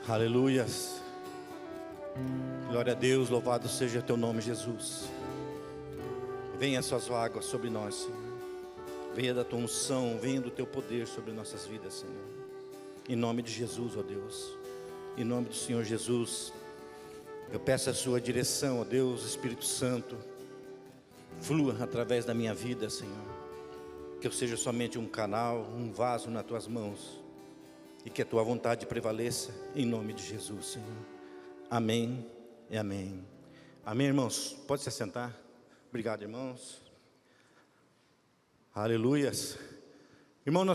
Aleluias. Glória a Deus, louvado seja teu nome, Jesus. Venha as suas águas sobre nós, Senhor. Venha da tua unção, venha do teu poder sobre nossas vidas, Senhor. Em nome de Jesus, ó Deus. Em nome do Senhor Jesus. Eu peço a sua direção, ó Deus, Espírito Santo. Flua através da minha vida, Senhor. Que eu seja somente um canal, um vaso nas tuas mãos. E que a tua vontade prevaleça, em nome de Jesus, Senhor. Amém e amém. Amém, irmãos? Pode se assentar. Obrigado, irmãos. Aleluias. Irmão,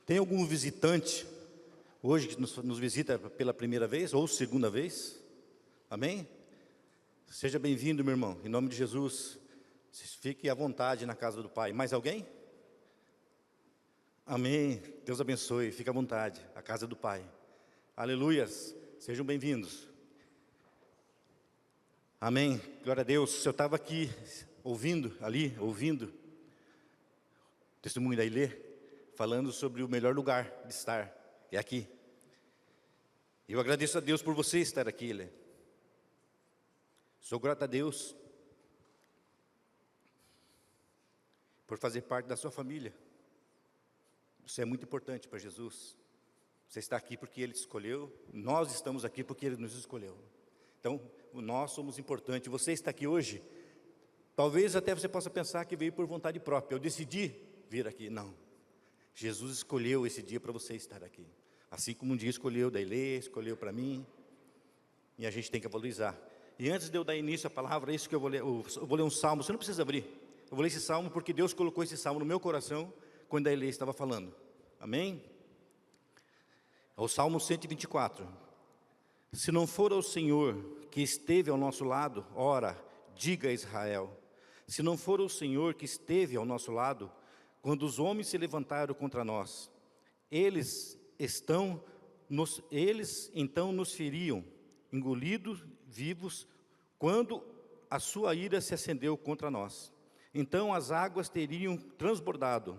tem algum visitante hoje que nos visita pela primeira vez ou segunda vez? Amém? Seja bem-vindo, meu irmão, em nome de Jesus. Fique à vontade na casa do Pai. Mais alguém? Amém. Deus abençoe. Fique à vontade. A casa do Pai. Aleluias. Sejam bem-vindos. Amém. Glória a Deus. Eu estava aqui ouvindo o testemunho da Ilê, falando sobre o melhor lugar de estar. É aqui. Eu agradeço a Deus por você estar aqui, Ilê. Sou grato a Deus por fazer parte da sua família. Você é muito importante para Jesus. Você está aqui porque Ele te escolheu. Nós estamos aqui porque Ele nos escolheu. Então, nós somos importantes. Você está aqui hoje. Talvez até você possa pensar que veio por vontade própria. Eu decidi vir aqui. Não. Jesus escolheu esse dia para você estar aqui. Assim como um dia escolheu da Ilê, escolheu para mim. E a gente tem que valorizar. E antes de eu dar início à palavra, isso que eu vou ler um salmo. Você não precisa abrir. Eu vou ler esse salmo porque Deus colocou esse salmo no meu coração quando a Ilê estava falando. Amém? É o Salmo 124. Se não for o Senhor que esteve ao nosso lado, ora, diga a Israel. Se não for o Senhor que esteve ao nosso lado, quando os homens se levantaram contra nós, eles então nos feriam, engolidos vivos, quando a sua ira se acendeu contra nós. Então as águas teriam transbordado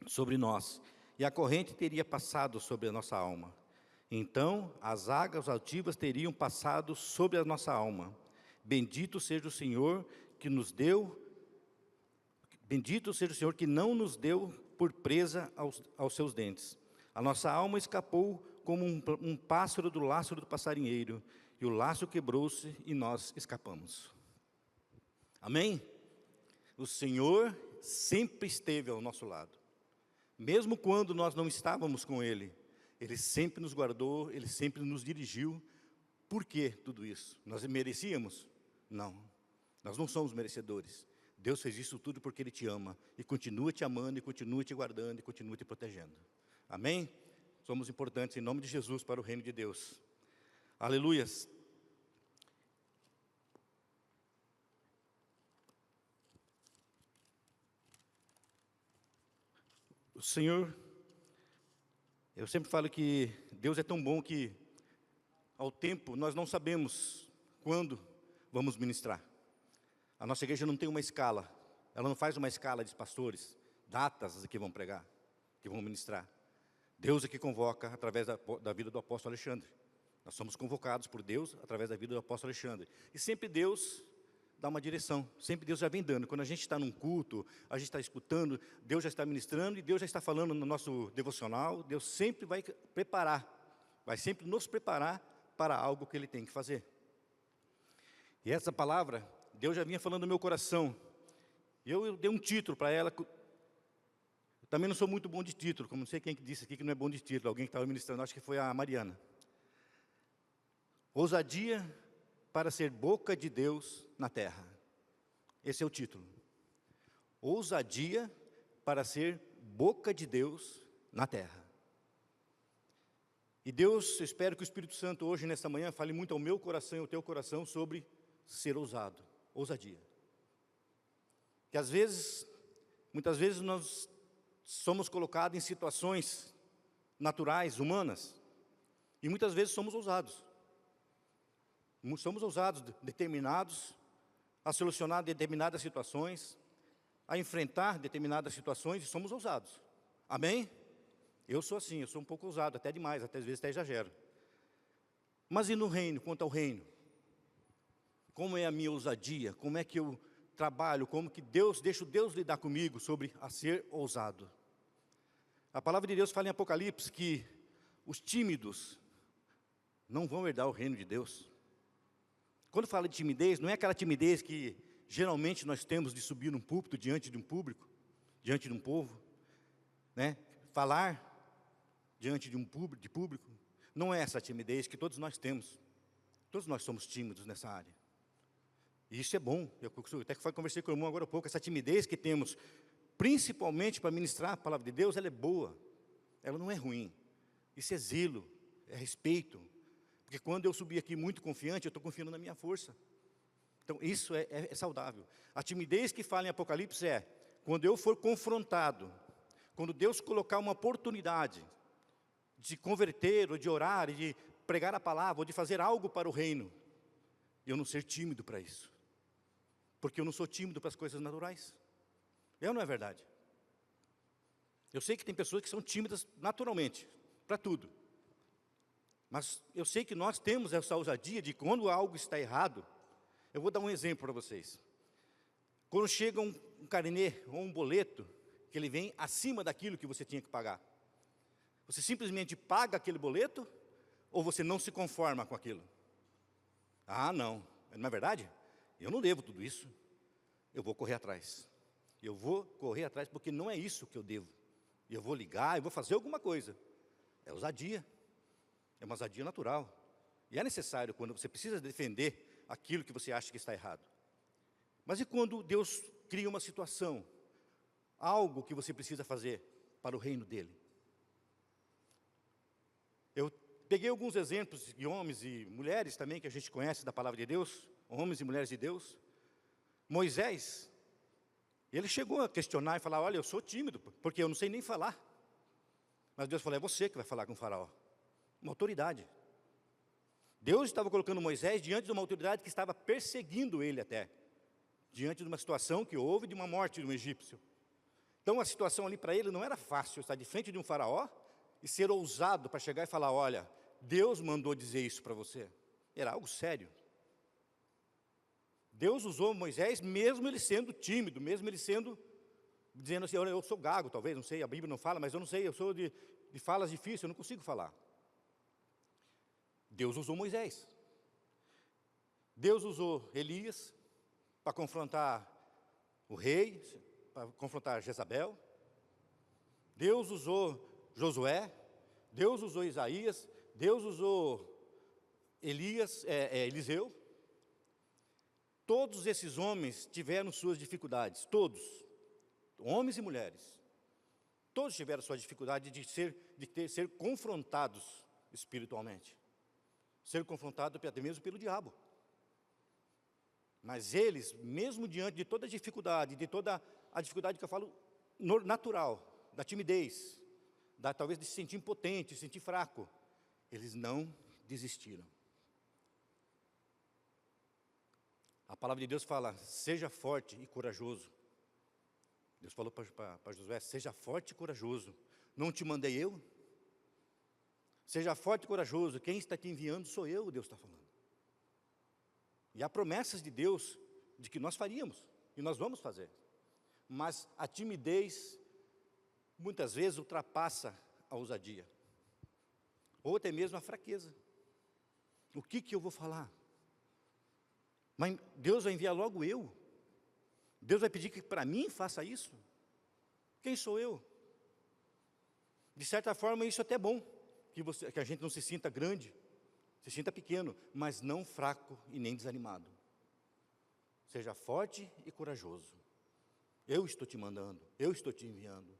sobre nós, e a corrente teria passado sobre a nossa alma. Então as águas altivas teriam passado sobre a nossa alma. Bendito seja o Senhor que nos deu, bendito seja o Senhor que não nos deu por presa aos seus dentes. A nossa alma escapou como um pássaro do laço do passarinheiro, e o laço quebrou-se e nós escapamos. Amém? O Senhor sempre esteve ao nosso lado. Mesmo quando nós não estávamos com Ele, Ele sempre nos guardou, Ele sempre nos dirigiu. Por que tudo isso? Nós merecíamos? Não. Nós não somos merecedores. Deus fez isso tudo porque Ele te ama. E continua te amando, e continua te guardando, e continua te protegendo. Amém? Somos importantes em nome de Jesus para o reino de Deus. Aleluias. O Senhor, eu sempre falo que Deus é tão bom que, ao tempo, nós não sabemos quando vamos ministrar. A nossa igreja não tem uma escala, ela não faz uma escala de pastores, datas que vão pregar, que vão ministrar. Deus é que convoca através da vida do apóstolo Alexandre. Nós somos convocados por Deus através da vida do apóstolo Alexandre. E sempre Deus dá uma direção, sempre Deus já vem dando. Quando a gente está num culto, a gente está escutando, Deus já está ministrando e Deus já está falando no nosso devocional. Deus sempre vai preparar, vai sempre nos preparar para algo que Ele tem que fazer. E essa palavra, Deus já vinha falando no meu coração. E eu dei um título para ela. Eu também não sou muito bom de título, como não sei quem que disse aqui que não é bom de título, alguém que estava ministrando, acho que foi a Mariana. Ousadia para ser boca de Deus na terra. Esse é o título. Ousadia para ser boca de Deus na terra. E Deus, eu espero que o Espírito Santo hoje, nesta manhã, fale muito ao meu coração e ao teu coração sobre ser ousado, ousadia. Que às vezes, muitas vezes nós somos colocados em situações naturais, humanas, e muitas vezes somos ousados. Somos ousados, determinados a solucionar determinadas situações, a enfrentar determinadas situações, e somos ousados. Amém? Eu sou assim, eu sou um pouco ousado, até demais, até às vezes até exagero. Mas e no reino, quanto ao reino? Como é a minha ousadia? Como é que eu trabalho? Como que deixo Deus lidar comigo sobre a ser ousado? A palavra de Deus fala em Apocalipse que os tímidos não vão herdar o reino de Deus. Quando fala de timidez, não é aquela timidez que geralmente nós temos de subir num púlpito diante de um público, diante de um povo, né? Falar diante de um público. Não é essa timidez que todos nós temos. Todos nós somos tímidos nessa área. E isso é bom. Eu até conversei com o irmão agora há pouco. Essa timidez que temos, principalmente para ministrar a palavra de Deus, ela é boa. Ela não é ruim. Isso é zelo, é respeito. Porque quando eu subir aqui muito confiante, eu estou confiando na minha força. Então, isso é saudável. A timidez que fala em Apocalipse é quando eu for confrontado, quando Deus colocar uma oportunidade de converter, ou de orar, e de pregar a palavra, ou de fazer algo para o reino, eu não ser tímido para isso. Porque eu não sou tímido para as coisas naturais. Não é verdade? Eu sei que tem pessoas que são tímidas naturalmente, para tudo. Mas eu sei que nós temos essa ousadia de quando algo está errado. Eu vou dar um exemplo para vocês. Quando chega um carnê ou um boleto, que ele vem acima daquilo que você tinha que pagar. Você simplesmente paga aquele boleto, ou você não se conforma com aquilo? Ah, não. Não é verdade? Eu não devo tudo isso. Eu vou correr atrás. Eu vou correr atrás porque não é isso que eu devo. Eu vou ligar, eu vou fazer alguma coisa. É ousadia. É uma ousadia natural. E é necessário quando você precisa defender aquilo que você acha que está errado. Mas e quando Deus cria uma situação, algo que você precisa fazer para o reino dEle? Eu peguei alguns exemplos de homens e mulheres também, que a gente conhece da palavra de Deus, homens e mulheres de Deus. Moisés, ele chegou a questionar e falar, olha, eu sou tímido, porque eu não sei nem falar. Mas Deus falou, é você que vai falar com o faraó. Uma autoridade. Deus estava colocando Moisés diante de uma autoridade que estava perseguindo ele até. Diante de uma situação que houve de uma morte de um egípcio. Então a situação ali para ele não era fácil, estar de frente de um faraó e ser ousado para chegar e falar, olha, Deus mandou dizer isso para você. Era algo sério. Deus usou Moisés, mesmo ele sendo tímido, mesmo ele sendo, dizendo assim, olha, eu sou gago, talvez, não sei, a Bíblia não fala, mas eu não sei, eu sou de falas difíceis, eu não consigo falar. Deus usou Moisés. Deus usou Elias para confrontar o rei, para confrontar Jezabel. Deus usou Josué. Deus usou Isaías. Deus usou Eliseu. Todos esses homens tiveram suas dificuldades, todos, homens e mulheres. Todos tiveram sua dificuldade de ser confrontados espiritualmente. Ser confrontado até mesmo pelo diabo. Mas eles, mesmo diante de toda a dificuldade, de toda a dificuldade que eu falo natural, da timidez, talvez de se sentir impotente, se sentir fraco, eles não desistiram. A palavra de Deus fala, seja forte e corajoso. Deus falou para Josué, seja forte e corajoso. Não te mandei eu? Seja forte e corajoso, quem está te enviando sou eu, Deus está falando. E há promessas de Deus de que nós faríamos, e nós vamos fazer. Mas a timidez, muitas vezes, ultrapassa a ousadia. Ou até mesmo a fraqueza. O que eu vou falar? Mas Deus vai enviar logo eu? Deus vai pedir que para mim faça isso? Quem sou eu? De certa forma, isso é até bom. Que a gente não se sinta grande, se sinta pequeno, mas não fraco e nem desanimado. Seja forte e corajoso. Eu estou te mandando, eu estou te enviando.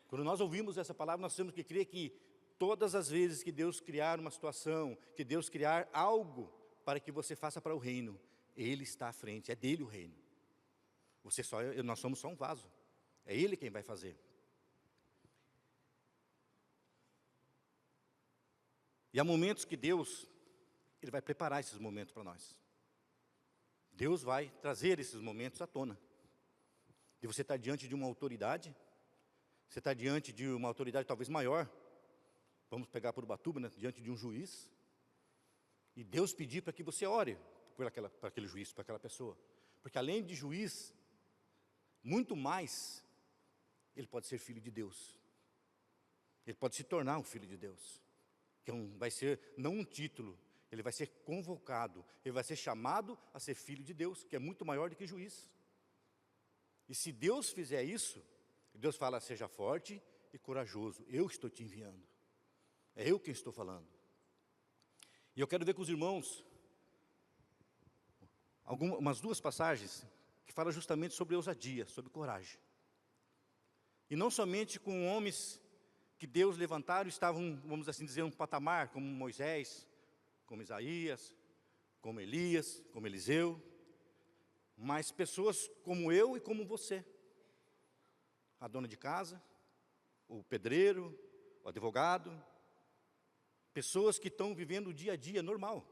Quando nós ouvimos essa palavra, nós temos que crer que todas as vezes que Deus criar uma situação, que Deus criar algo para que você faça para o reino, Ele está à frente, é dele o reino. Nós somos só um vaso, é Ele quem vai fazer. E há momentos que Deus, Ele vai preparar esses momentos para nós. Deus vai trazer esses momentos à tona. De você estar diante de uma autoridade, você está diante de uma autoridade talvez maior, vamos pegar por Ubatuba, né, diante de um juiz, E Deus pedir para que você ore para aquele juiz, para aquela pessoa. Porque além de juiz, muito mais, ele pode ser filho de Deus. Ele pode se tornar um filho de Deus. Que vai ser, não um título, ele vai ser convocado, ele vai ser chamado a ser filho de Deus, que é muito maior do que juiz. E se Deus fizer isso, Deus fala, seja forte e corajoso, eu estou te enviando. É eu quem estou falando. E eu quero ver com os irmãos umas duas passagens que falam justamente sobre ousadia, sobre coragem. E não somente com homens que Deus levantaram, estavam, vamos assim dizer, um patamar, como Moisés, como Isaías, como Elias, como Eliseu, mas pessoas como eu e como você. A dona de casa, o pedreiro, o advogado, pessoas que estão vivendo o dia a dia normal.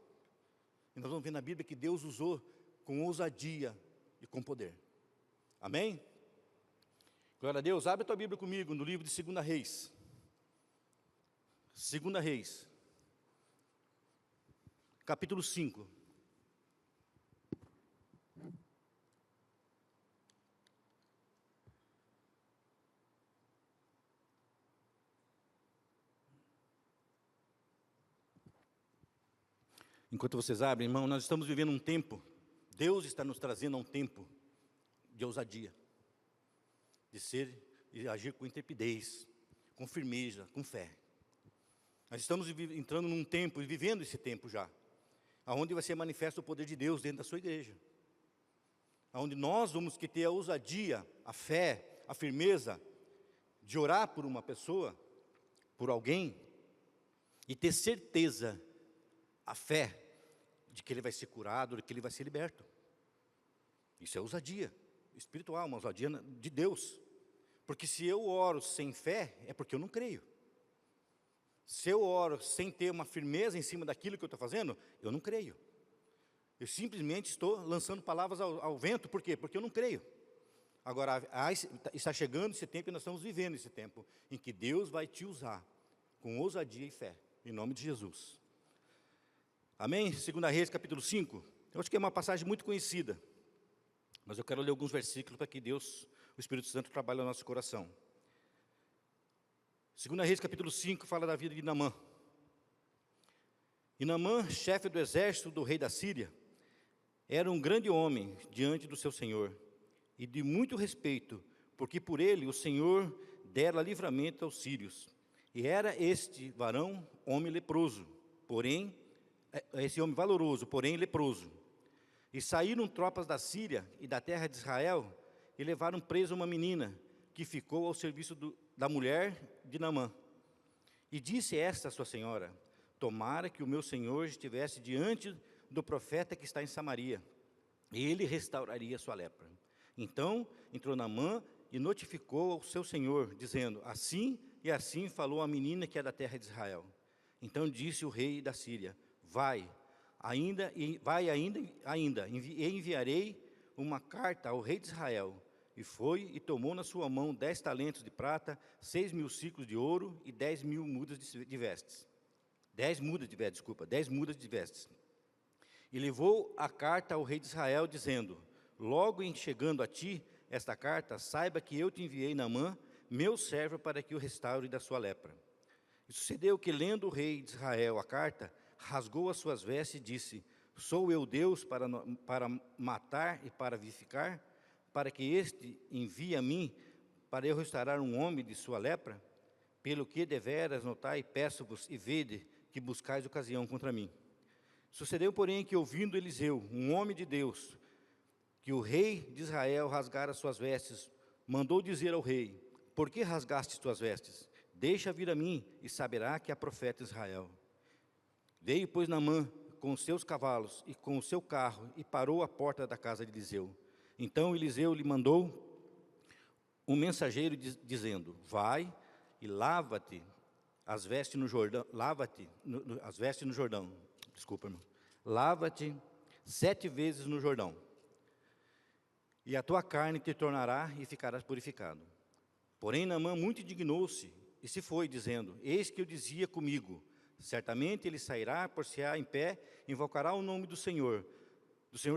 E nós vamos ver na Bíblia que Deus usou com ousadia e com poder. Amém? Glória a Deus. Abre a tua Bíblia comigo no livro de 2 Reis. 2 Reis, capítulo 5. Enquanto vocês abrem, irmão, nós estamos vivendo um tempo, Deus está nos trazendo a um tempo de ousadia, de ser e agir com intrepidez, com firmeza, com fé. Nós estamos entrando num tempo, e vivendo esse tempo já, aonde vai ser manifesto o poder de Deus dentro da sua igreja. Aonde nós vamos ter a ousadia, a fé, a firmeza de orar por uma pessoa, por alguém, e ter certeza, a fé, de que ele vai ser curado, de que ele vai ser liberto. Isso é ousadia espiritual, uma ousadia de Deus. Porque se eu oro sem fé, é porque eu não creio. Se eu oro sem ter uma firmeza em cima daquilo que eu estou fazendo, eu não creio. Eu simplesmente estou lançando palavras ao vento, por quê? Porque eu não creio. Agora, está chegando esse tempo, e nós estamos vivendo esse tempo, em que Deus vai te usar com ousadia e fé, em nome de Jesus. Amém? 2 Reis, capítulo 5. Eu acho que é uma passagem muito conhecida, mas eu quero ler alguns versículos para que Deus, o Espírito Santo, trabalhe no nosso coração. 2 Reis, capítulo 5, fala da vida de Naamã. E Naamã, chefe do exército do rei da Síria, era um grande homem diante do seu senhor, e de muito respeito, porque por ele o Senhor dera livramento aos sírios. E era este varão homem leproso, porém, esse homem valoroso, porém leproso. E saíram tropas da Síria e da terra de Israel, e levaram presa uma menina, que ficou ao serviço da mulher de Naamã. E disse esta a sua senhora, tomara que o meu senhor estivesse diante do profeta que está em Samaria, e ele restauraria sua lepra. Então entrou Naamã e notificou ao seu senhor, dizendo, assim e assim falou a menina que é da terra de Israel. Então disse o rei da Síria, e enviarei uma carta ao rei de Israel. E foi e tomou na sua mão 10 talentos de prata, 6.000 siclos de ouro e 10.000 mudas de vestes. 10 mudas de vestes. E levou a carta ao rei de Israel, dizendo, logo em chegando a ti esta carta, saiba que eu te enviei Naamã, meu servo, para que o restaure da sua lepra. E sucedeu que, lendo o rei de Israel a carta, rasgou as suas vestes e disse, sou eu Deus para matar e para vivificar? Para que este envie a mim, para eu restaurar um homem de sua lepra? Pelo que deveras notai, peço-vos e vede que buscais ocasião contra mim. Sucedeu, porém, que ouvindo Eliseu, um homem de Deus, que o rei de Israel rasgara suas vestes, mandou dizer ao rei, por que rasgaste tuas vestes? Deixa vir a mim, e saberá que há profeta em Israel. Veio, pois, Naamã com os seus cavalos e com o seu carro, e parou à porta da casa de Eliseu. Então Eliseu lhe mandou um mensageiro dizendo, vai e lava-te as vestes no Jordão, lava-te 7 vezes no Jordão, e a tua carne te tornará e ficarás purificado. Porém Naamã muito indignou-se e se foi, dizendo, eis que eu dizia comigo, Certamente ele sairá, por-se-á em pé, invocará o nome do Senhor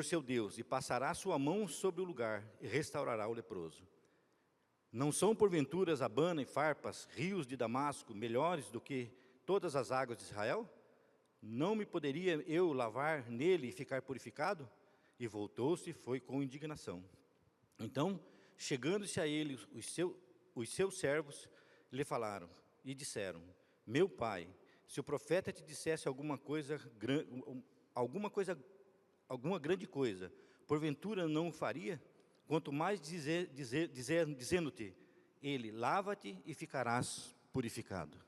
seu Deus, e passará sua mão sobre o lugar, e restaurará o leproso. Não são porventura Abana e Farpas, rios de Damasco, melhores do que todas as águas de Israel? Não me poderia eu lavar nele e ficar purificado? E voltou-se e foi com indignação. Então, chegando-se a ele, os seus servos lhe falaram e disseram: meu pai, se o profeta te dissesse alguma grande coisa, porventura não o faria? Quanto mais dizendo-te, ele, lava-te e ficarás purificado.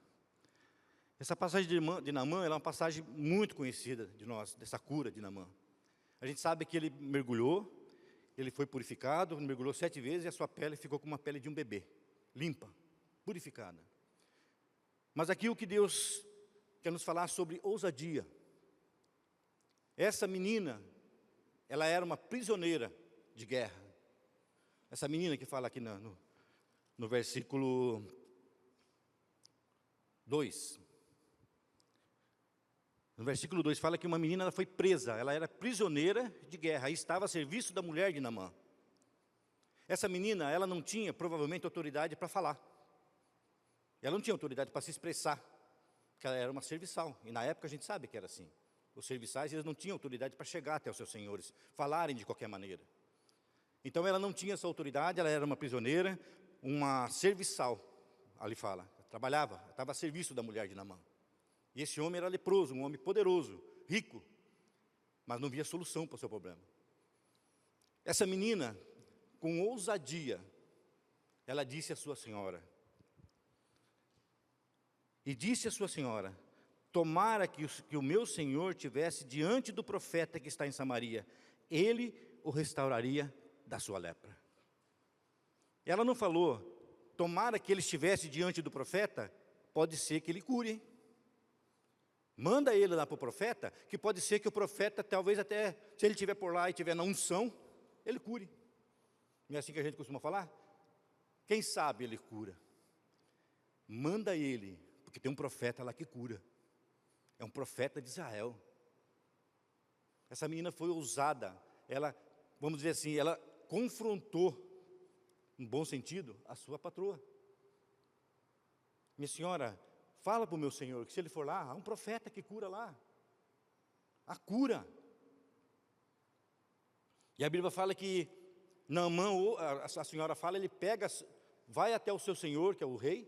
Essa passagem de Naamã, ela é uma passagem muito conhecida de nós, dessa cura de Naamã. A gente sabe que ele mergulhou, ele foi purificado, mergulhou 7 vezes e a sua pele ficou como uma pele de um bebê, limpa, purificada. Mas aqui o que Deus quer nos falar sobre ousadia. Essa menina, ela era uma prisioneira de guerra. Essa menina que fala aqui no versículo 2. No versículo 2 fala que uma menina ela foi presa, ela era prisioneira de guerra, e estava a serviço da mulher de Naamã. Essa menina, ela não tinha provavelmente autoridade para falar. Ela não tinha autoridade para se expressar, porque ela era uma serviçal, e na época a gente sabe que era assim. Os serviçais, eles não tinham autoridade para chegar até os seus senhores, falarem de qualquer maneira. Então ela não tinha essa autoridade, ela era uma prisioneira, uma serviçal, ali fala, trabalhava, estava a serviço da mulher de Naamã. E esse homem era leproso, um homem poderoso, rico, mas não via solução para o seu problema. Essa menina, com ousadia, ela disse à sua senhora, tomara que o meu senhor tivesse diante do profeta que está em Samaria, ele o restauraria da sua lepra. Ela não falou, tomara que ele estivesse diante do profeta, pode ser que ele cure, hein? Manda ele lá para o profeta, que pode ser que o profeta, talvez até, se ele estiver por lá e estiver na unção, ele cure. Não é assim que a gente costuma falar? Quem sabe ele cura. Manda ele, porque tem um profeta lá que cura. É um profeta de Israel. Essa menina foi ousada, ela, vamos dizer assim, ela confrontou, em bom sentido, a sua patroa. Minha senhora, fala para o meu senhor, que se ele for lá, há um profeta que cura lá. A cura. E a Bíblia fala que Naamã, a senhora fala, ele pega, vai até o seu senhor, que é o rei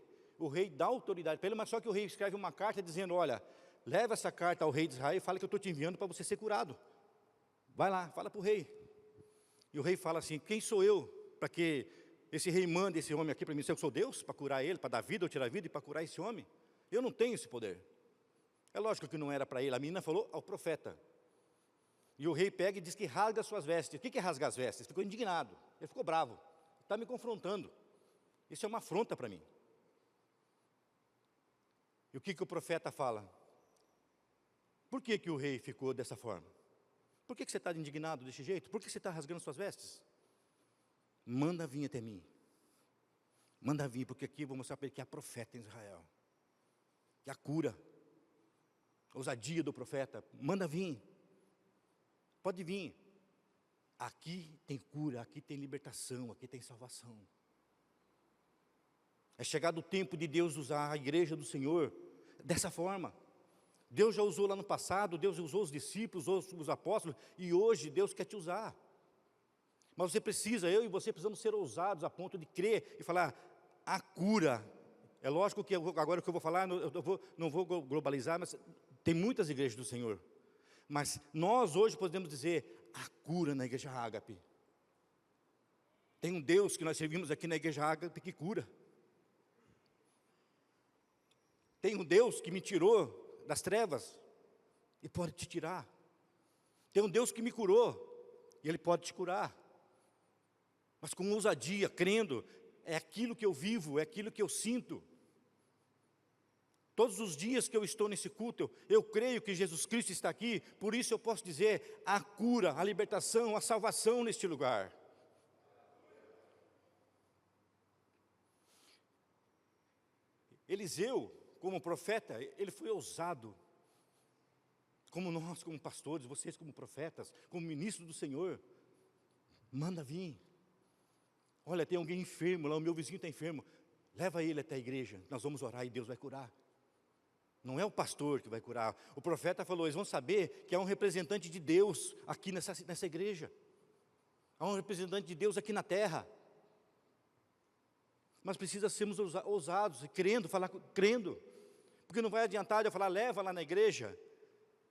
dá autoridade para ele, mas só que o rei escreve uma carta dizendo, olha, leva essa carta ao rei de Israel e fala que eu estou te enviando para você ser curado. Vai lá, fala para o rei. E o rei fala assim, quem sou eu para que esse rei mande esse homem aqui para mim? Se eu sou Deus, para curar ele, para dar vida ou tirar vida e para curar esse homem? Eu não tenho esse poder. É lógico que não era para ele, a menina falou ao profeta. E o rei pega e diz que rasga as suas vestes. O que é rasgar as vestes? Ele ficou indignado, ele ficou bravo, está me confrontando. Isso é uma afronta para mim. E o que o profeta fala? Por que o rei ficou dessa forma? Por que você está indignado desse jeito? Por que você está rasgando suas vestes? Manda vir até mim. Manda vir, porque aqui eu vou mostrar para ele que há profeta em Israel. Que há cura. Ousadia do profeta. Manda vir. Pode vir. Aqui tem cura, aqui tem libertação, aqui tem salvação. É chegado o tempo de Deus usar a igreja do Senhor dessa forma. Deus já usou lá no passado, Deus usou os discípulos, os apóstolos, e hoje Deus quer te usar. Mas você precisa, eu e você precisamos ser ousados a ponto de crer e falar, a cura. É lógico que agora o que eu vou falar, não vou globalizar, mas tem muitas igrejas do Senhor. Mas nós hoje podemos dizer, a cura na igreja Ágape. Tem um Deus que nós servimos aqui na igreja Ágape que cura. Tem um Deus que me tirou das trevas e pode te tirar. Tem um Deus que me curou e Ele pode te curar. Mas com ousadia, crendo, é aquilo que eu vivo, é aquilo que eu sinto. Todos os dias que eu estou nesse culto, eu creio que Jesus Cristo está aqui, por isso eu posso dizer, a cura, a libertação, a salvação neste lugar. Eliseu, como profeta, ele foi ousado. Como nós, como pastores, vocês como profetas, como ministros do Senhor, manda vir. Olha, tem alguém enfermo lá, o meu vizinho está enfermo. Leva ele até a igreja, nós vamos orar e Deus vai curar. Não é o pastor que vai curar. O profeta falou, eles vão saber que há um representante de Deus aqui nessa igreja. Há um representante de Deus aqui na terra. Mas precisa sermos ousados, crendo. Porque não vai adiantar eu falar, leva lá na igreja,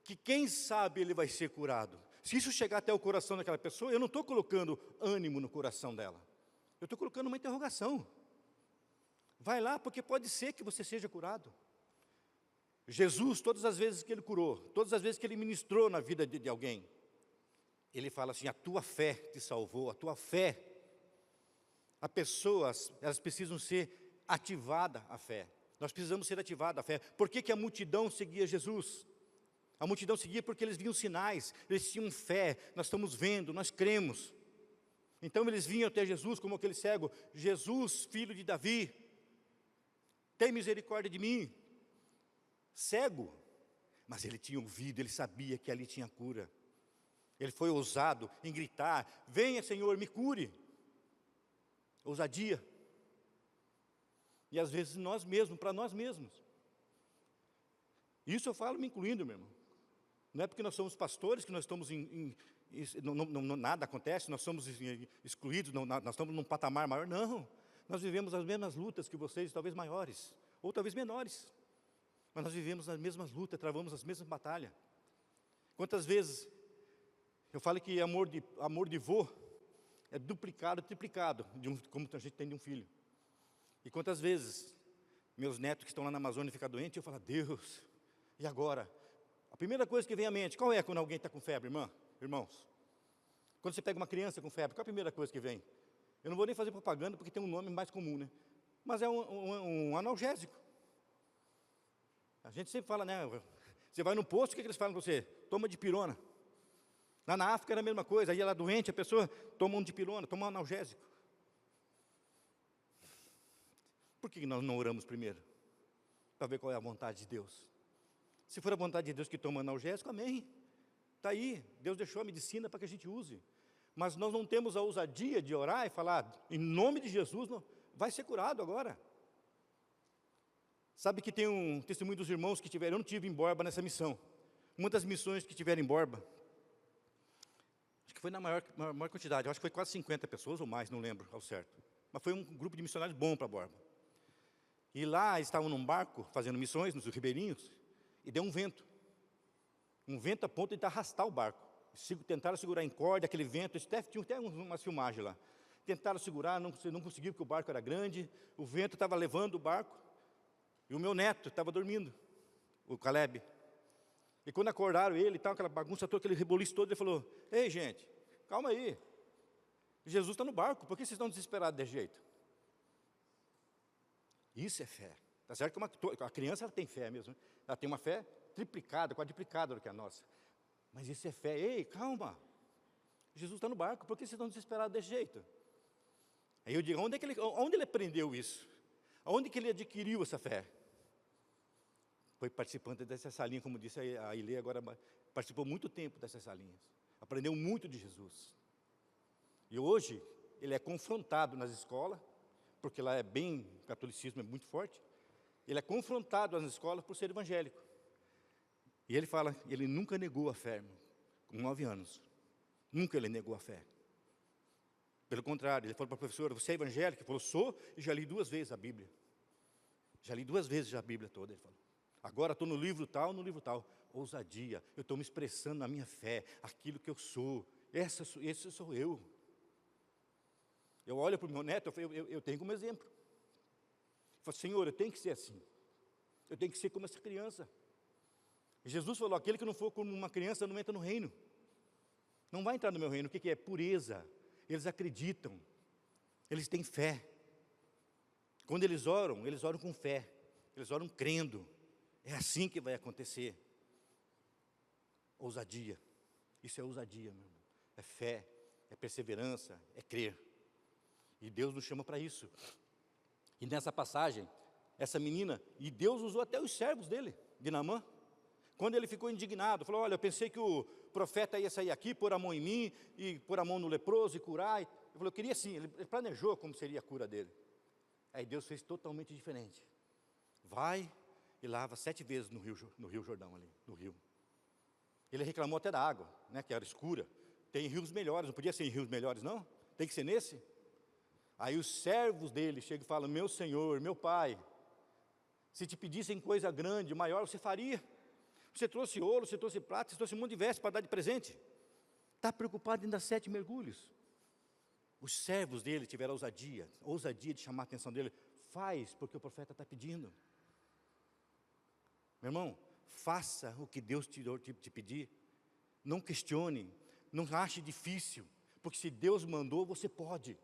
que quem sabe ele vai ser curado. Se isso chegar até o coração daquela pessoa, eu não estou colocando ânimo no coração dela. Eu estou colocando uma interrogação. Vai lá, porque pode ser que você seja curado. Jesus, todas as vezes que Ele curou, todas as vezes que Ele ministrou na vida de alguém, Ele fala assim, a tua fé te salvou, a tua fé. As pessoas, elas precisam ser ativada a fé. Nós precisamos ser ativada a fé. Por que a multidão seguia Jesus? A multidão seguia porque eles viam sinais, eles tinham fé, nós estamos vendo, nós cremos. Então eles vinham até Jesus como aquele cego, Jesus, filho de Davi, tem misericórdia de mim. Cego, mas ele tinha ouvido, ele sabia que ali tinha cura. Ele foi ousado em gritar, venha Senhor, me cure. Ousadia. E às vezes nós mesmos, para nós mesmos. Isso eu falo me incluindo, meu irmão. Não é porque nós somos pastores que nós estamos nada acontece, nós somos excluídos, nós estamos num patamar maior. Não, nós vivemos as mesmas lutas que vocês, talvez maiores, ou talvez menores. Mas nós vivemos as mesmas lutas, travamos as mesmas batalhas. Quantas vezes eu falo que amor de vô é duplicado, triplicado, como a gente tem de um filho. E quantas vezes meus netos que estão lá na Amazônia ficam doentes, eu falo, Deus, e agora? A primeira coisa que vem à mente, qual é quando alguém está com febre, irmãos? Quando você pega uma criança com febre, qual é a primeira coisa que vem? Eu não vou nem fazer propaganda porque tem um nome mais comum, né? Mas é um analgésico. A gente sempre fala, né? Você vai no posto, o que eles falam para você? Toma dipirona. Lá na África era a mesma coisa, aí ela é doente, a pessoa toma um dipirona, toma um analgésico. Por que nós não oramos primeiro? Para ver qual é a vontade de Deus. Se for a vontade de Deus que toma analgésico, amém. Está aí, Deus deixou a medicina para que a gente use. Mas nós não temos a ousadia de orar e falar, em nome de Jesus, não, vai ser curado agora. Sabe que tem um testemunho dos irmãos que tiveram, eu não tive em Borba nessa missão. Uma das missões que tiveram em Borba, acho que foi na maior quantidade, acho que foi quase 50 pessoas ou mais, não lembro ao certo. Mas foi um grupo de missionários bom para Borba. E lá estavam num barco, fazendo missões, nos ribeirinhos, e deu um vento. Um vento a ponto de arrastar o barco. Tentaram segurar em corda, aquele vento, tinha até uma filmagem lá. Tentaram segurar, não conseguiu, porque o barco era grande, o vento estava levando o barco, e o meu neto estava dormindo, o Caleb. E quando acordaram ele, aquela bagunça toda, aquele reboliço todo, ele falou, ei gente, calma aí, Jesus está no barco, por que vocês estão desesperados desse jeito? Isso é fé. Está certo que a criança ela tem fé mesmo, né? Ela tem uma fé triplicada, quadruplicada do que a nossa. Mas isso é fé. Ei, calma. Jesus está no barco, por que vocês estão desesperados desse jeito? Aí eu digo, onde ele aprendeu isso? Onde que ele adquiriu essa fé? Foi participante dessa salinha, como disse a Ilê, agora participou muito tempo dessas salinhas. Aprendeu muito de Jesus. E hoje, ele é confrontado nas escolas, porque lá o catolicismo é muito forte. Ele é confrontado nas escolas por ser evangélico. E ele fala, ele nunca negou a fé, irmão, com 9 anos. Nunca ele negou a fé. Pelo contrário, ele falou para a professora, você é evangélico? Ele falou, sou, e já li 2 vezes a Bíblia. Já li 2 vezes a Bíblia toda, ele falou. Agora estou no livro tal. Ousadia, eu estou me expressando na minha fé, aquilo que eu sou. Esse sou eu. Eu olho para o meu neto, eu tenho como exemplo. Eu falo, Senhor, eu tenho que ser assim. Eu tenho que ser como essa criança. Jesus falou, aquele que não for como uma criança não entra no reino. Não vai entrar no meu reino. O que é? Pureza. Eles acreditam. Eles têm fé. Quando eles oram com fé. Eles oram crendo. É assim que vai acontecer. Ousadia. Isso é ousadia, meu irmão. É fé, é perseverança, é crer. E Deus nos chama para isso. E nessa passagem, essa menina, e Deus usou até os servos dele, de Naamã. Quando ele ficou indignado, falou, olha, eu pensei que o profeta ia sair aqui, pôr a mão em mim, e pôr a mão no leproso e curar. Ele falou, eu queria sim, ele planejou como seria a cura dele. Aí Deus fez totalmente diferente. Vai e lava 7 vezes no rio Jordão ali, no rio. Ele reclamou até da água, né, que era escura. Tem rios melhores, não podia ser em rios melhores não? Tem que ser nesse? Aí os servos dele chegam e falam, meu Senhor, meu Pai, se te pedissem coisa grande, maior, você faria. Você trouxe ouro, você trouxe prata, você trouxe um monte de vestes para dar de presente. Está preocupado em dar 7 mergulhos. Os servos dele tiveram ousadia de chamar a atenção dele. Faz, porque o profeta está pedindo. Meu irmão, faça o que Deus te pedir. Não questione, não ache difícil, porque se Deus mandou, você pode.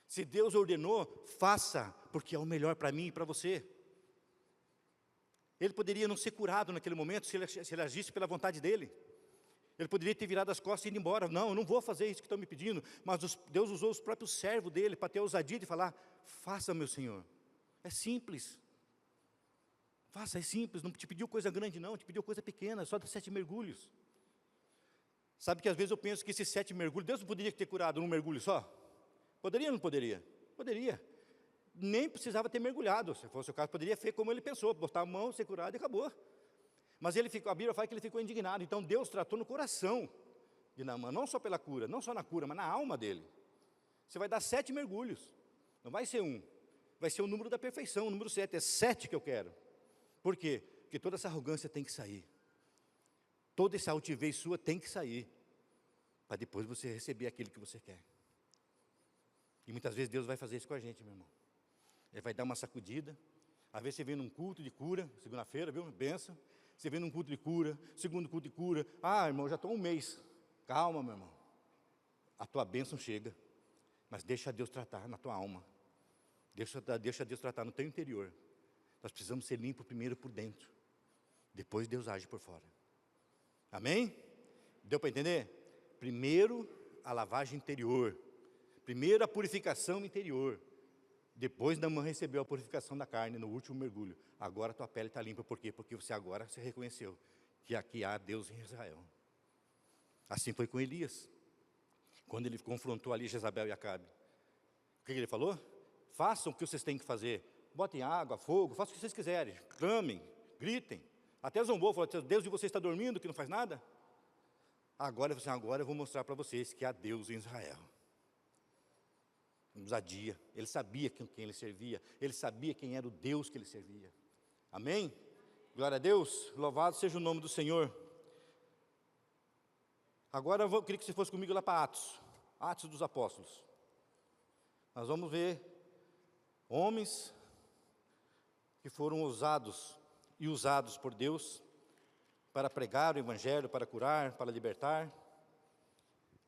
Se Deus ordenou, faça, porque é o melhor para mim e para você. Ele poderia não ser curado naquele momento, se ele agisse pela vontade dele. Ele poderia ter virado as costas e ido embora. Não, eu não vou fazer isso que estão me pedindo. Mas Deus usou os próprios servos dele para ter a ousadia de falar, faça, meu Senhor. É simples. Faça, é simples, não te pediu coisa grande não, te pediu coisa pequena, só de 7 mergulhos. Sabe que às vezes eu penso que esses 7 mergulhos, Deus não poderia ter curado num mergulho só? Poderia ou não poderia? Poderia. Nem precisava ter mergulhado, se fosse o caso, poderia ser como ele pensou, botar a mão, ser curado e acabou. Mas a Bíblia fala que ele ficou indignado, então Deus tratou no coração de Naamã, não só pela cura, não só na cura, mas na alma dele. Você vai dar 7 mergulhos, não vai ser 1, vai ser o número da perfeição, o número 7, é 7 que eu quero. Por quê? Porque toda essa arrogância tem que sair, toda essa altivez sua tem que sair, para depois você receber aquilo que você quer. E muitas vezes Deus vai fazer isso com a gente, meu irmão. Ele vai dar uma sacudida. Às vezes você vem num culto de cura, segunda-feira, viu? Benção. Você vem num culto de cura, segundo culto de cura. Ah, irmão, já estou 1 mês. Calma, meu irmão. A tua bênção chega. Mas deixa Deus tratar na tua alma. Deixa Deus tratar no teu interior. Nós precisamos ser limpos primeiro por dentro. Depois Deus age por fora. Amém? Deu para entender? Primeiro a lavagem interior. Primeiro a purificação interior. Depois Naamã recebeu a purificação da carne no último mergulho. Agora a tua pele está limpa, por quê? Porque você agora se reconheceu que aqui há Deus em Israel. Assim foi com Elias. Quando ele confrontou ali Jezabel e Acabe. O que ele falou? Façam o que vocês têm que fazer. Botem água, fogo, façam o que vocês quiserem. Clamem, gritem. Até zombou, falou, Deus de vocês está dormindo, que não faz nada? Agora eu vou mostrar para vocês que há Deus em Israel. Ousadia, ele sabia quem ele servia, ele sabia quem era o Deus que ele servia. Amém? Glória a Deus, louvado seja o nome do Senhor. Agora eu queria que você fosse comigo lá para Atos dos Apóstolos. Nós vamos ver homens que foram ousados e usados por Deus para pregar o Evangelho, para curar, para libertar.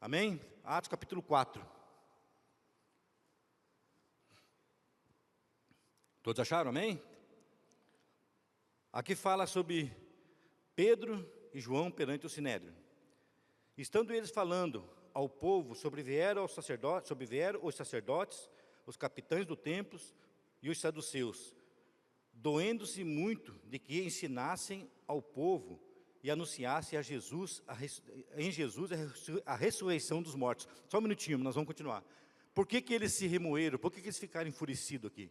Amém? Atos capítulo 4. Todos acharam, amém? Aqui fala sobre Pedro e João perante o Sinédrio. Estando eles falando ao povo, sobrevieram os sacerdotes, os capitães do templo e os saduceus, doendo-se muito de que ensinassem ao povo e anunciassem em Jesus a ressurreição dos mortos. Só um minutinho, nós vamos continuar. Por que eles se remoeram? Por que eles ficaram enfurecidos aqui?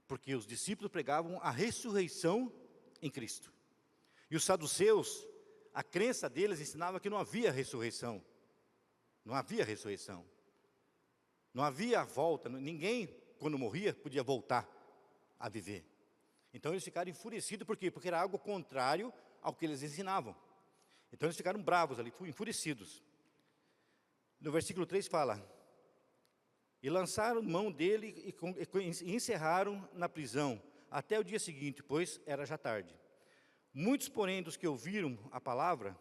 Porque os discípulos pregavam a ressurreição em Cristo. E os saduceus, a crença deles ensinava que não havia ressurreição. Não havia ressurreição. Não havia volta. Ninguém, quando morria, podia voltar a viver. Então eles ficaram enfurecidos. Por quê? Porque era algo contrário ao que eles ensinavam. Então eles ficaram bravos ali, enfurecidos. No versículo 3 fala: e lançaram mão dele e encerraram na prisão, até o dia seguinte, pois era já tarde. Muitos, porém, dos que ouviram a palavra,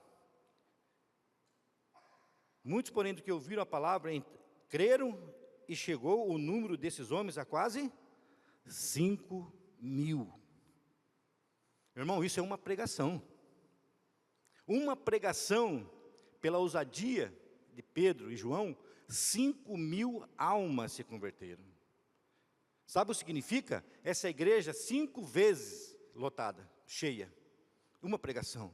creram, e chegou o número desses homens a quase 5.000. Meu irmão, isso é uma pregação. Uma pregação pela ousadia de Pedro e João. 5.000 almas se converteram. Sabe o que significa? Essa igreja 5 vezes lotada, cheia. Uma pregação.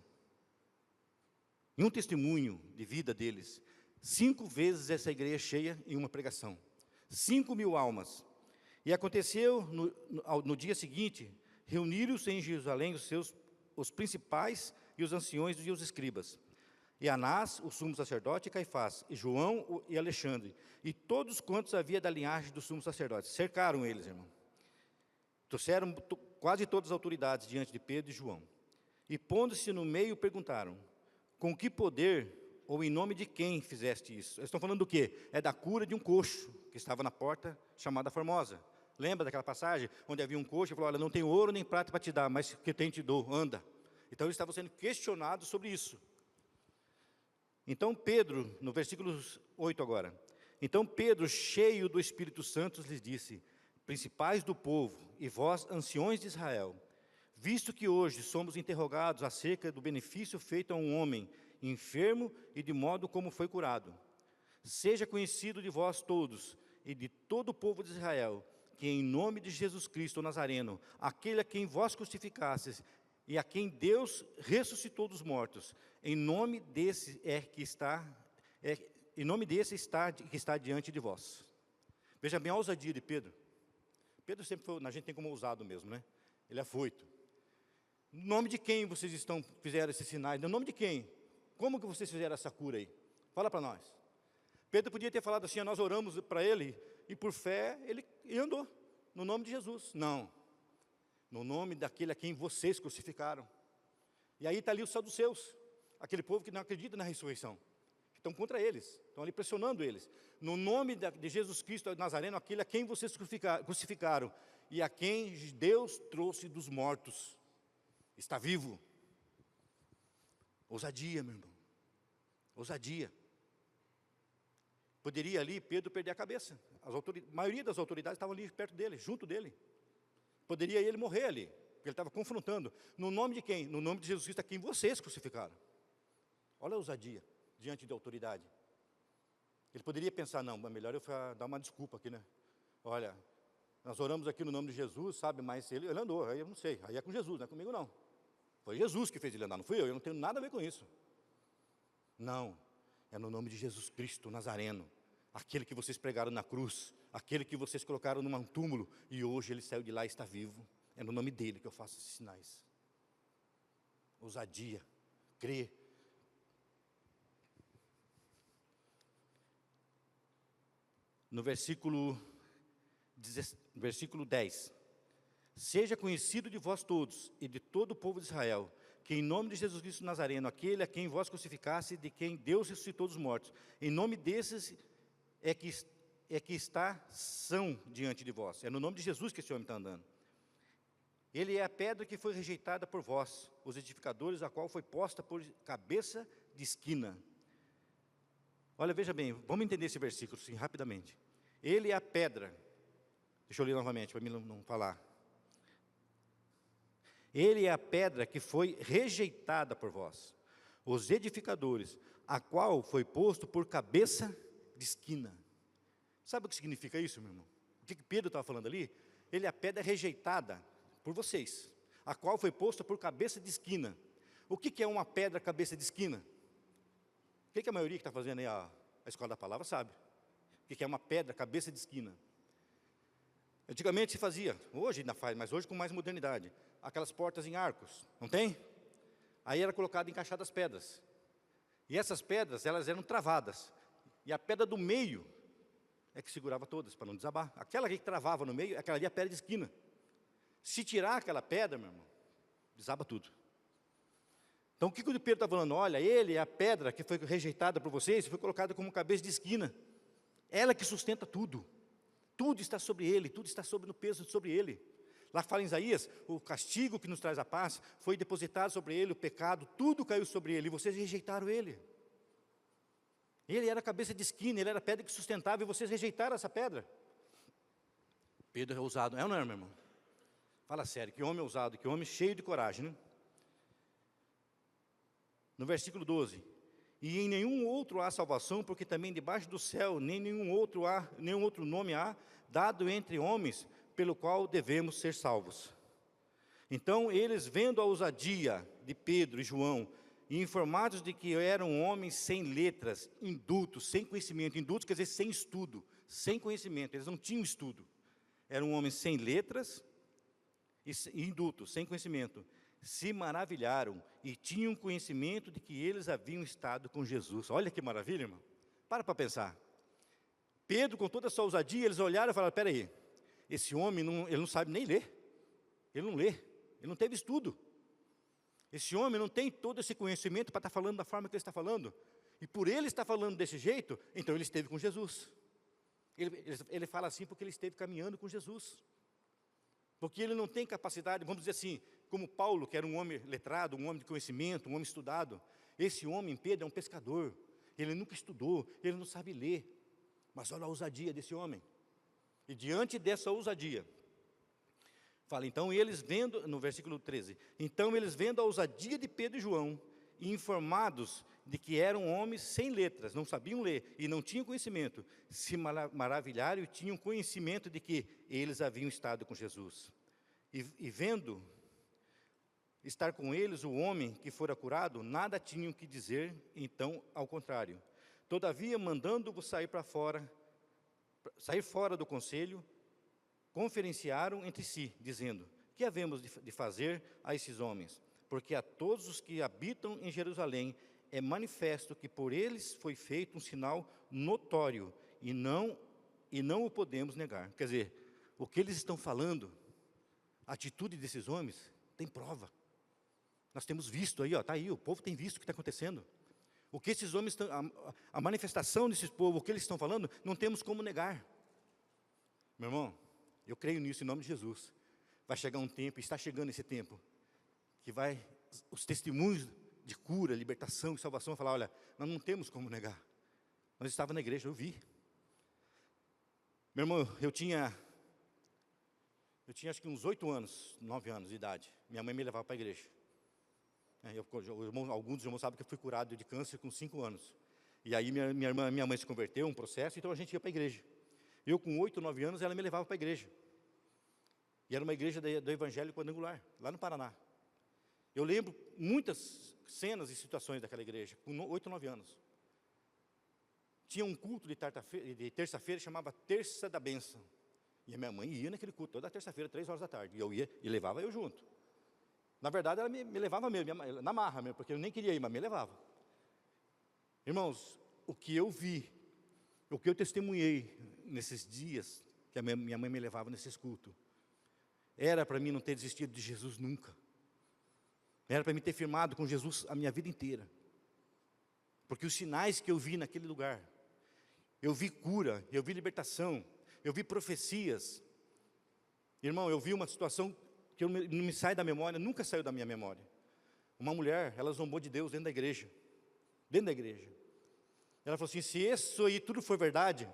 E um testemunho de vida deles. 5 vezes essa igreja cheia em uma pregação. 5.000 almas. E aconteceu no dia seguinte, reuniram-se em Jerusalém os principais e os anciões e os escribas. E Anás, o sumo sacerdote, e Caifás, e João e Alexandre, e todos quantos havia da linhagem do sumo sacerdote. Cercaram eles, irmão. Trouxeram quase todas as autoridades diante de Pedro e João. E pondo-se no meio, perguntaram, com que poder ou em nome de quem fizeste isso? Eles estão falando do quê? É da cura de um coxo, que estava na porta, chamada Formosa. Lembra daquela passagem, onde havia um coxo, e falou, olha, não tenho ouro nem prata para te dar, mas que tem te dou, anda. Então eles estavam sendo questionados sobre isso. Então Pedro, no versículo 8 agora, então Pedro, cheio do Espírito Santo, lhes disse, principais do povo, e vós, anciões de Israel, visto que hoje somos interrogados acerca do benefício feito a um homem enfermo e de modo como foi curado, seja conhecido de vós todos e de todo o povo de Israel, que em nome de Jesus Cristo o Nazareno, aquele a quem vós crucificastes, e a quem Deus ressuscitou dos mortos, em nome desse que está diante de vós. Veja bem a ousadia de Pedro. Pedro sempre foi, a gente tem como ousado mesmo, né? Ele é afoito. No nome de quem vocês fizeram esses sinais? No nome de quem? Como que vocês fizeram essa cura aí? Fala para nós. Pedro podia ter falado assim, nós oramos para ele, e por fé ele andou, no nome de Jesus. Não. No nome daquele a quem vocês crucificaram. E aí está ali os saduceus, aquele povo que não acredita na ressurreição, que estão contra eles, estão ali pressionando eles. No nome de Jesus Cristo Nazareno, aquele a quem vocês crucificaram, e a quem Deus trouxe dos mortos, está vivo. Ousadia, meu irmão, ousadia. Poderia ali Pedro perder a cabeça, a maioria das autoridades estavam ali perto dele, junto dele. Poderia ele morrer ali, porque ele estava confrontando. No nome de quem? No nome de Jesus Cristo, a quem vocês crucificaram. Olha a ousadia diante da autoridade. Ele poderia pensar, não, é melhor eu dar uma desculpa aqui, né? Olha, nós oramos aqui no nome de Jesus, sabe, mas ele andou, aí eu não sei, aí é com Jesus, não é comigo não. Foi Jesus que fez ele andar, não fui eu não tenho nada a ver com isso. Não, é no nome de Jesus Cristo Nazareno, aquele que vocês pregaram na cruz, aquele que vocês colocaram num túmulo, e hoje ele saiu de lá e está vivo. É no nome dele que eu faço esses sinais. Ousadia, crer. No versículo 10. Seja conhecido de vós todos e de todo o povo de Israel, que em nome de Jesus Cristo Nazareno, aquele a quem vós crucificaste, de quem Deus ressuscitou dos mortos, em nome desses é que são diante de vós. É no nome de Jesus que esse homem está andando. Ele é a pedra que foi rejeitada por vós, os edificadores, a qual foi posta por cabeça de esquina. Olha, veja bem, vamos entender esse versículo assim, rapidamente. Ele é a pedra. Deixa eu ler novamente, para mim não falar. Ele é a pedra que foi rejeitada por vós, os edificadores, a qual foi posto por cabeça de esquina. Sabe o que significa isso, meu irmão? O que Pedro estava falando ali? Ele é a pedra rejeitada por vocês, a qual foi posta por cabeça de esquina. O que é uma pedra cabeça de esquina? O que a maioria que está fazendo aí a escola da palavra sabe? O que é uma pedra cabeça de esquina? Antigamente se fazia, hoje ainda faz, mas hoje com mais modernidade, aquelas portas em arcos, não tem? Aí era colocado encaixadas as pedras. E essas pedras, elas eram travadas. E a pedra do meio é que segurava todas, para não desabar. Aquela que travava no meio, aquela ali é a pedra de esquina. Se tirar aquela pedra, meu irmão, desaba tudo. Então o que o Pedro está falando? Olha, ele é a pedra que foi rejeitada por vocês, foi colocada como cabeça de esquina. Ela que sustenta tudo. Tudo está sobre ele, tudo está no peso sobre ele. Lá fala em Isaías, o castigo que nos traz a paz foi depositado sobre ele, o pecado, tudo caiu sobre ele, e vocês rejeitaram ele. Ele era a cabeça de esquina, ele era a pedra que sustentava, e vocês rejeitaram essa pedra. Pedro é ousado, é ou não é, meu irmão? Fala sério, que homem ousado, que homem cheio de coragem, né? No versículo 12. E em nenhum outro há salvação, porque também debaixo do céu, nenhum outro nome há, dado entre homens, pelo qual devemos ser salvos. Então, eles, vendo a ousadia de Pedro e João, e informados de que eram homens sem letras, indultos, sem conhecimento, indultos quer dizer sem estudo, sem conhecimento, eles não tinham estudo, eram homens sem letras e indultos, sem conhecimento, se maravilharam e tinham conhecimento de que eles haviam estado com Jesus. Olha que maravilha, irmão. Para pensar. Pedro, com toda a sua ousadia, eles olharam e falaram, espera aí, esse homem, ele não sabe nem ler, ele não lê, ele não teve estudo. Esse homem não tem todo esse conhecimento para estar falando da forma que ele está falando. E por ele estar falando desse jeito, então ele esteve com Jesus. Ele fala assim porque ele esteve caminhando com Jesus. Porque ele não tem capacidade, vamos dizer assim, como Paulo, que era um homem letrado, um homem de conhecimento, um homem estudado. Esse homem, Pedro, é um pescador. Ele nunca estudou, ele não sabe ler. Mas olha a ousadia desse homem. E diante dessa ousadia, fala, então eles vendo, no versículo 13, então eles vendo a ousadia de Pedro e João, e informados de que eram homens sem letras, não sabiam ler e não tinham conhecimento, se maravilharam e tinham conhecimento de que eles haviam estado com Jesus. E vendo estar com eles o homem que fora curado, nada tinham que dizer, então, ao contrário. Todavia, mandando-vos sair fora do conselho, conferenciaram entre si, dizendo, que havemos de fazer a esses homens? Porque a todos os que habitam em Jerusalém é manifesto que por eles foi feito um sinal notório, e não o podemos negar. Quer dizer, o que eles estão falando, a atitude desses homens, tem prova. Nós temos visto aí, está aí, o povo tem visto o que está acontecendo. O que esses homens estão, a manifestação desses povos, o que eles estão falando, não temos como negar. Meu irmão, eu creio nisso em nome de Jesus. Vai chegar um tempo, está chegando esse tempo, que os testemunhos de cura, libertação e salvação, vão falar, olha, nós não temos como negar. Nós estávamos na igreja, eu vi. Meu irmão, eu tinha acho que uns 8 anos, 9 anos de idade. Minha mãe me levava para a igreja. Alguns dos irmãos sabem que eu fui curado de câncer com 5 anos. E aí minha mãe se converteu, um processo, então a gente ia para a igreja. Eu com 8, 9 anos, ela me levava para a igreja. E era uma igreja do Evangelho Quadrangular, lá no Paraná. Eu lembro muitas cenas e situações daquela igreja, com 8, 9 anos. Tinha um culto de terça-feira, chamava Terça da Bênção. E a minha mãe ia naquele culto, toda terça-feira, 3 horas da tarde. E eu ia, e levava eu junto. Na verdade, ela me levava mesmo, na marra mesmo, porque eu nem queria ir, mas me levava. Irmãos, o que eu vi, o que eu testemunhei nesses dias, que a minha mãe me levava nesses cultos, era para mim não ter desistido de Jesus nunca. Era para mim ter firmado com Jesus a minha vida inteira. Porque os sinais que eu vi naquele lugar, eu vi cura, eu vi libertação, eu vi profecias. Irmão, eu vi uma situação que não me sai da memória, nunca saiu da minha memória. Uma mulher, ela zombou de Deus dentro da igreja. Dentro da igreja. Ela falou assim, se isso aí tudo for verdade,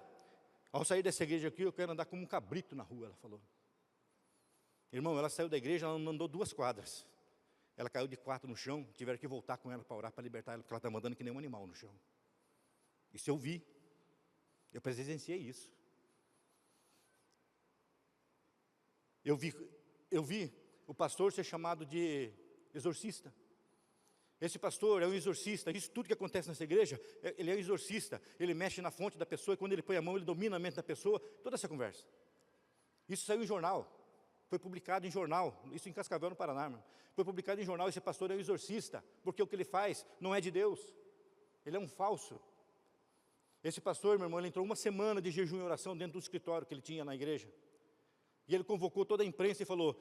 ao sair dessa igreja aqui, eu quero andar como um cabrito na rua, ela falou. Irmão, ela saiu da igreja, ela não andou 2 quadras. Ela caiu de 4 no chão, tiveram que voltar com ela para orar, para libertar ela, porque ela estava andando que nem um animal no chão. Isso eu vi. Eu presenciei isso. Eu vi o pastor ser chamado de exorcista. Esse pastor é um exorcista. Isso tudo que acontece nessa igreja, ele é um exorcista. Ele mexe na fonte da pessoa, e quando ele põe a mão, ele domina a mente da pessoa. Toda essa conversa. Isso saiu em jornal. Foi publicado em jornal. Isso em Cascavel, no Paraná, irmão. Foi publicado em jornal. Esse pastor é um exorcista, porque o que ele faz não é de Deus. Ele é um falso. Esse pastor, meu irmão, ele entrou 1 semana de jejum e oração dentro do escritório que ele tinha na igreja. E ele convocou toda a imprensa e falou,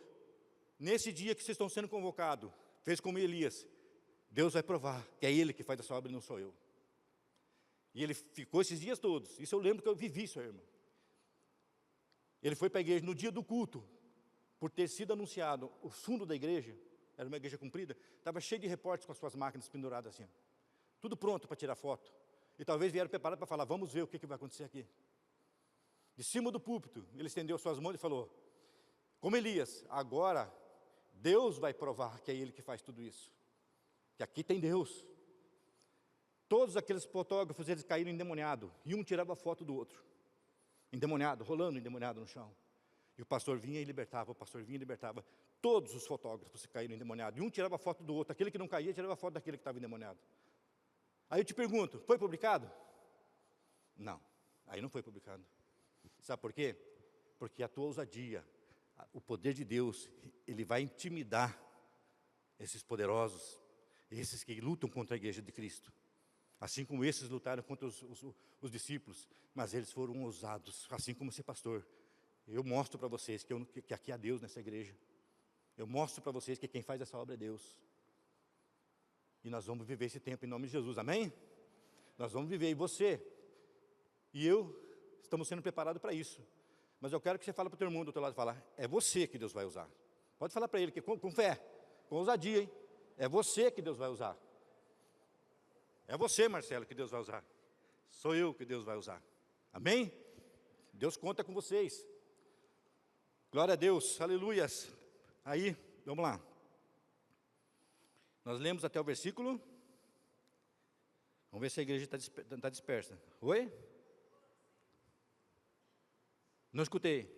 nesse dia que vocês estão sendo convocados, fez como Elias, Deus vai provar que é Ele que faz essa obra e não sou eu. E ele ficou esses dias todos. Isso eu lembro que eu vivi isso, irmão. Ele foi para a igreja no dia do culto, por ter sido anunciado, o fundo da igreja, era uma igreja comprida, estava cheio de repórteres com as suas máquinas penduradas assim. Tudo pronto para tirar foto. E talvez vieram preparados para falar, vamos ver o que vai acontecer aqui. De cima do púlpito, ele estendeu suas mãos e falou, como Elias, agora Deus vai provar que é Ele que faz tudo isso. Que aqui tem Deus. Todos aqueles fotógrafos, eles caíram endemoniados. E um tirava foto do outro. Endemoniado, rolando endemoniado no chão. E o pastor vinha e libertava, o pastor vinha e libertava. Todos os fotógrafos caíram endemoniados. E um tirava foto do outro. Aquele que não caía, tirava foto daquele que estava endemoniado. Aí eu te pergunto, foi publicado? Não, aí não foi publicado. Sabe por quê? Porque a tua ousadia, o poder de Deus, ele vai intimidar esses poderosos, esses que lutam contra a igreja de Cristo. Assim como esses lutaram contra os discípulos, mas eles foram ousados, assim como esse pastor. Eu mostro para vocês que aqui há Deus nessa igreja. Eu mostro para vocês que quem faz essa obra é Deus. E nós vamos viver esse tempo em nome de Jesus, amém? Nós vamos viver, e você e eu estamos sendo preparados para isso. Mas eu quero que você fale para o teu irmão do teu lado, falar, é você que Deus vai usar. Pode falar para ele, que com fé, com ousadia, hein? É você que Deus vai usar. É você, Marcelo, que Deus vai usar. Sou eu que Deus vai usar. Amém? Deus conta com vocês. Glória a Deus, aleluias. Aí, vamos lá. Nós lemos até o versículo. Vamos ver se a igreja está dispersa. Oi? Não escutei.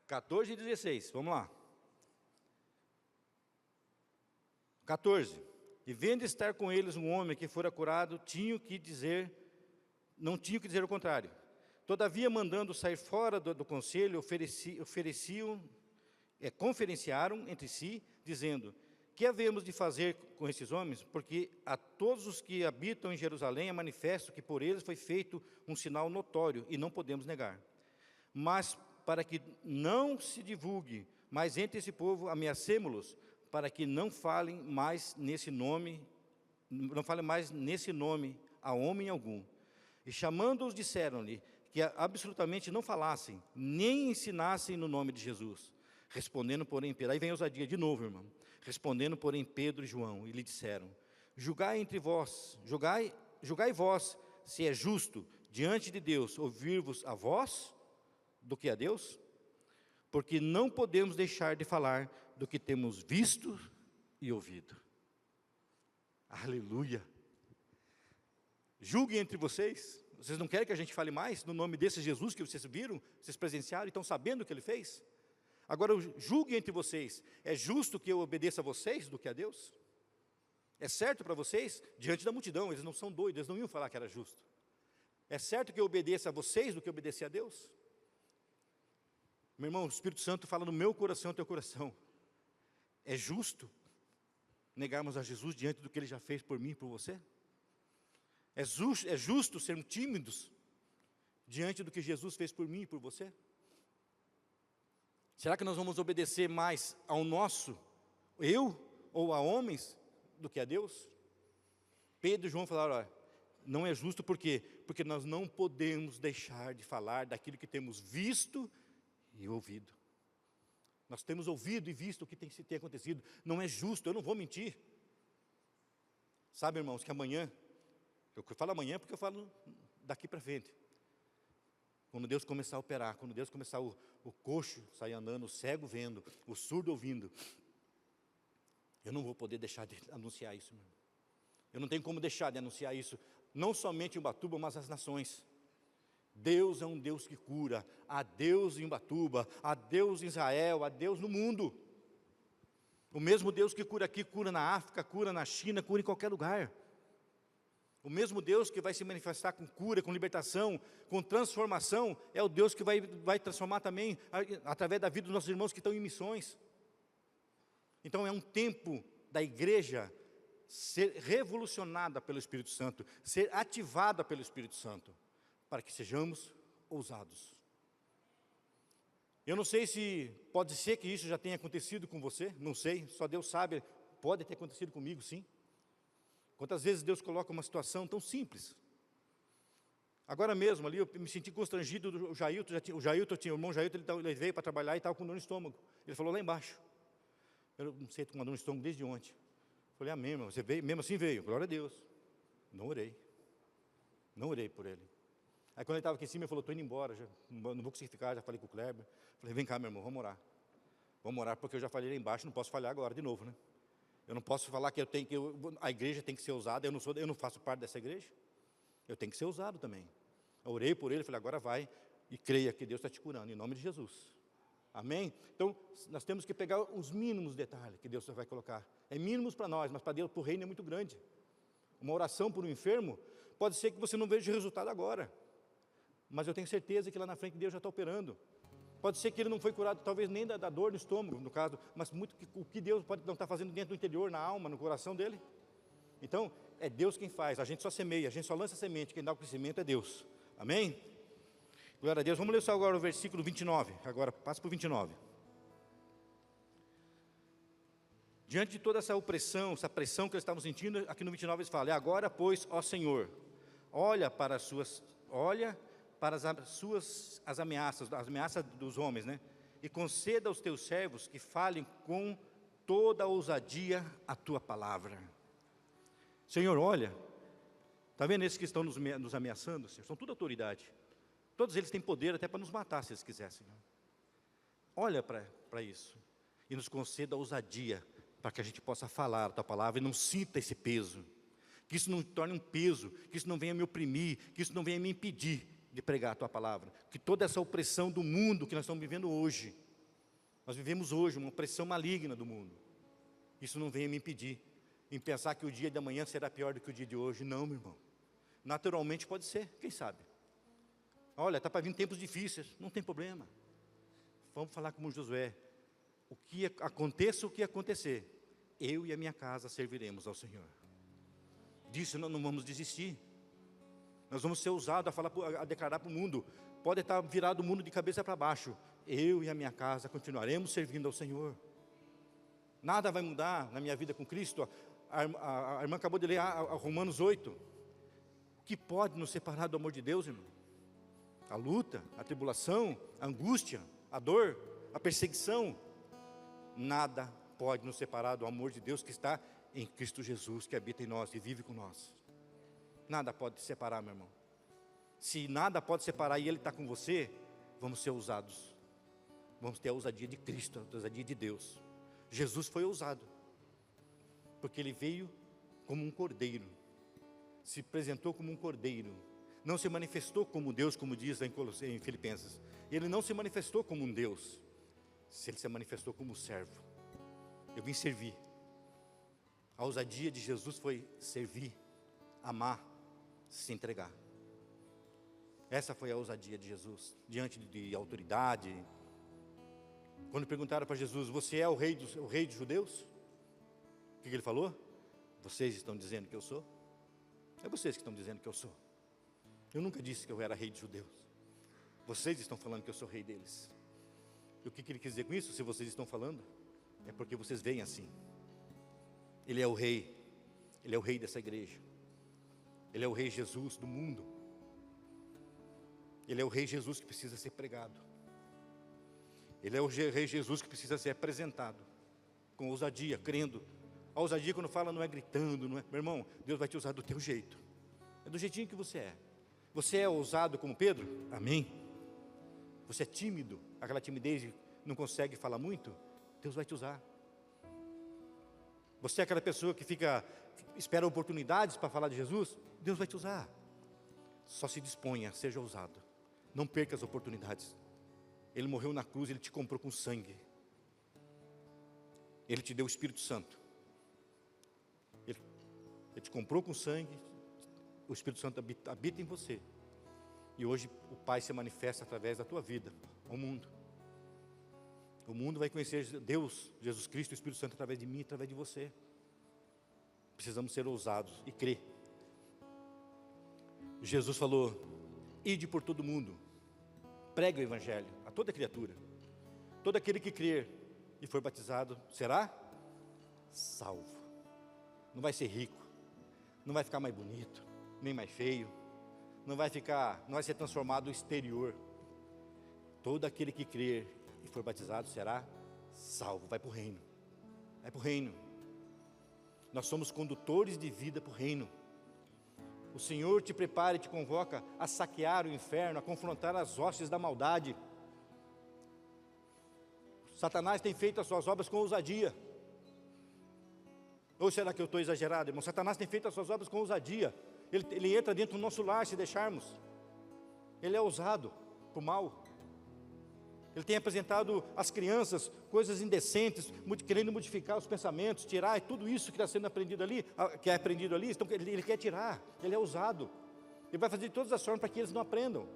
14 e 16, vamos lá. 14. E vendo estar com eles um homem que fora curado, não tinham que dizer o contrário. Todavia, mandando sair fora do conselho, conferenciaram entre si, dizendo, que havemos de fazer com esses homens? Porque a todos os que habitam em Jerusalém é manifesto que por eles foi feito um sinal notório, e não podemos negar. Mas, para que não se divulgue mais entre esse povo, ameacemo-los, para que não falem mais nesse nome a homem algum. E chamando-os, disseram-lhe que absolutamente não falassem, nem ensinassem no nome de Jesus. Respondendo, porém, Pedro, aí vem a ousadia de novo, irmão. Respondendo, porém, Pedro e João, e lhe disseram, julgai vós, se é justo, diante de Deus, ouvir-vos a vós, do que a Deus? Porque não podemos deixar de falar do que temos visto e ouvido. Aleluia! Julguem entre vocês. Vocês não querem que a gente fale mais no nome desse Jesus que vocês viram, vocês presenciaram e estão sabendo o que ele fez? Agora, julguem entre vocês. É justo que eu obedeça a vocês do que a Deus? É certo para vocês? Diante da multidão, eles não são doidos, eles não iam falar que era justo. É certo que eu obedeça a vocês do que obedecer a Deus? Meu irmão, o Espírito Santo fala no meu coração e no teu coração. É justo negarmos a Jesus diante do que Ele já fez por mim e por você? É justo sermos tímidos diante do que Jesus fez por mim e por você? Será que nós vamos obedecer mais ao nosso eu ou a homens do que a Deus? Pedro e João falaram, olha, não é justo por quê? Porque nós não podemos deixar de falar daquilo que temos visto e ouvido. Nós temos ouvido e visto o que tem acontecido. Não é justo, eu não vou mentir. Sabe, irmãos, que amanhã, eu falo amanhã porque eu falo daqui para frente. Quando Deus começar a operar, quando Deus começar o coxo sair andando, o cego vendo, o surdo ouvindo, eu não vou poder deixar de anunciar isso, meu. Eu não tenho como deixar de anunciar isso, não somente em Ubatuba, mas as nações. Deus é um Deus que cura, há Deus em Ubatuba, há Deus em Israel, há Deus no mundo. O mesmo Deus que cura aqui, cura na África, cura na China, cura em qualquer lugar. O mesmo Deus que vai se manifestar com cura, com libertação, com transformação, é o Deus que vai transformar também através da vida dos nossos irmãos que estão em missões. Então é um tempo da igreja ser revolucionada pelo Espírito Santo, ser ativada pelo Espírito Santo, para que sejamos ousados. Eu não sei se pode ser que isso já tenha acontecido com você, não sei, só Deus sabe, pode ter acontecido comigo, sim. Quantas vezes Deus coloca uma situação tão simples. Agora mesmo ali eu me senti constrangido do Jailton, o irmão Jailton, ele veio para trabalhar e estava com dor no estômago. Ele falou lá embaixo, eu não sei, estou com uma dor no estômago desde ontem. Falei, amém, irmão, você veio, mesmo assim veio, glória a Deus. Não orei por ele. Aí quando ele estava aqui em cima, ele falou, estou indo embora, não vou conseguir ficar, já falei com o Kleber. Falei, vem cá, meu irmão, vamos orar. Vamos orar, porque eu já falei lá embaixo, não posso falhar agora de novo, né? Eu não posso falar que a igreja tem que ser ousada, eu não faço parte dessa igreja. Eu tenho que ser ousado também. Eu orei por ele, falei, agora vai. e creia que Deus está te curando, em nome de Jesus. Amém? Então, nós temos que pegar os mínimos detalhes que Deus vai colocar. É mínimos para nós, mas para Deus, para o reino é muito grande. Uma oração por um enfermo, pode ser que você não veja o resultado agora, mas eu tenho certeza que lá na frente Deus já está operando. Pode ser que ele não foi curado, talvez nem da dor no estômago, no caso, mas muito o que Deus pode não estar fazendo dentro do interior, na alma, no coração dele. Então, é Deus quem faz, a gente só semeia, a gente só lança a semente, quem dá o crescimento é Deus. Amém? Glória a Deus. Vamos ler só agora o versículo 29, agora passa para o 29. Diante de toda essa opressão, essa pressão que eles estavam sentindo, aqui no 29 eles falam: agora, pois, ó Senhor, olha para as ameaças, as ameaças dos homens, né? E conceda aos teus servos que falem com toda a ousadia a tua palavra. Senhor, olha, está vendo esses que estão nos ameaçando, Senhor? São tudo autoridade. Todos eles têm poder até para nos matar, se eles quisessem. Olha para isso e nos conceda a ousadia para que a gente possa falar a tua palavra e não sinta esse peso. Que isso não torne um peso, que isso não venha me oprimir, que isso não venha me impedir de pregar a tua palavra. Que toda essa opressão do mundo que nós estamos vivendo hoje, nós vivemos hoje uma opressão maligna do mundo. Isso não venha me impedir em pensar que o dia de amanhã será pior do que o dia de hoje. Não, meu irmão. Naturalmente pode ser, quem sabe? Olha, está para vir tempos difíceis, não tem problema. Vamos falar como Josué. Aconteça o que acontecer, eu e a minha casa serviremos ao Senhor. Disso não vamos desistir. Nós vamos ser ousados a declarar para o mundo. Pode estar virado o mundo de cabeça para baixo, eu e a minha casa continuaremos servindo ao Senhor. Nada vai mudar na minha vida com Cristo. A irmã acabou de ler a Romanos 8. O que pode nos separar do amor de Deus, irmão? A luta, a tribulação, a angústia, a dor, a perseguição. Nada pode nos separar do amor de Deus que está em Cristo Jesus, que habita em nós e vive com nós. Nada pode te separar, meu irmão. Se nada pode separar e Ele está com você, vamos ser ousados. Vamos ter a ousadia de Cristo, a ousadia de Deus. Jesus foi ousado, porque Ele veio como um cordeiro, se apresentou como um cordeiro, não se manifestou como Deus, como diz em Filipenses. Ele não se manifestou como um Deus, Ele se manifestou como um servo. Eu vim servir. A ousadia de Jesus foi servir, amar, se entregar. Essa foi a ousadia de Jesus, diante de autoridade. Quando perguntaram para Jesus: você é o rei dos judeus? O que ele falou? Vocês estão dizendo que eu sou? É vocês que estão dizendo que eu sou. Eu nunca disse que eu era rei dos judeus. Vocês estão falando que eu sou rei deles. E o que ele quis dizer com isso? Se vocês estão falando, é porque vocês veem assim. Ele é o rei. Ele é o rei dessa igreja. Ele é o rei Jesus do mundo. Ele é o rei Jesus que precisa ser pregado. Ele é o rei Jesus que precisa ser apresentado com ousadia, crendo. A ousadia, quando fala, não é gritando, não é... Meu irmão, Deus vai te usar do teu jeito. É do jeitinho que você é. Você é ousado como Pedro? Amém. Você é tímido, aquela timidez de não consegue falar muito? Deus vai te usar. Você é aquela pessoa que espera oportunidades para falar de Jesus? Deus vai te usar. Só se disponha, seja ousado. Não perca as oportunidades. Ele morreu na cruz, Ele te comprou com sangue. Ele te deu o Espírito Santo. Ele te comprou com sangue. O Espírito Santo habita em você. E hoje o Pai se manifesta através da tua vida ao mundo. O mundo vai conhecer Deus, Jesus Cristo, o Espírito Santo através de mim, através de você. Precisamos ser ousados e crer. Jesus falou: ide por todo mundo, pregue o Evangelho a toda criatura. Todo aquele que crer e for batizado será salvo. Não vai ser rico, não vai ficar mais bonito, nem mais feio, não vai ser transformado no exterior. Todo aquele que crer e for batizado será salvo, vai para o reino. Vai para o reino. Nós somos condutores de vida para o reino. O Senhor te prepara e te convoca a saquear o inferno, a confrontar as hostes da maldade. Satanás tem feito as suas obras com ousadia. Ou será que eu estou exagerado, irmão? Satanás tem feito as suas obras com ousadia. Ele entra dentro do nosso lar se deixarmos. Ele é ousado, para o mal. Ele tem apresentado às crianças coisas indecentes, querendo modificar os pensamentos, tirar tudo isso que está sendo aprendido ali, que é aprendido ali, então ele quer tirar, ele é ousado. Ele vai fazer de todas as formas para que eles não aprendam.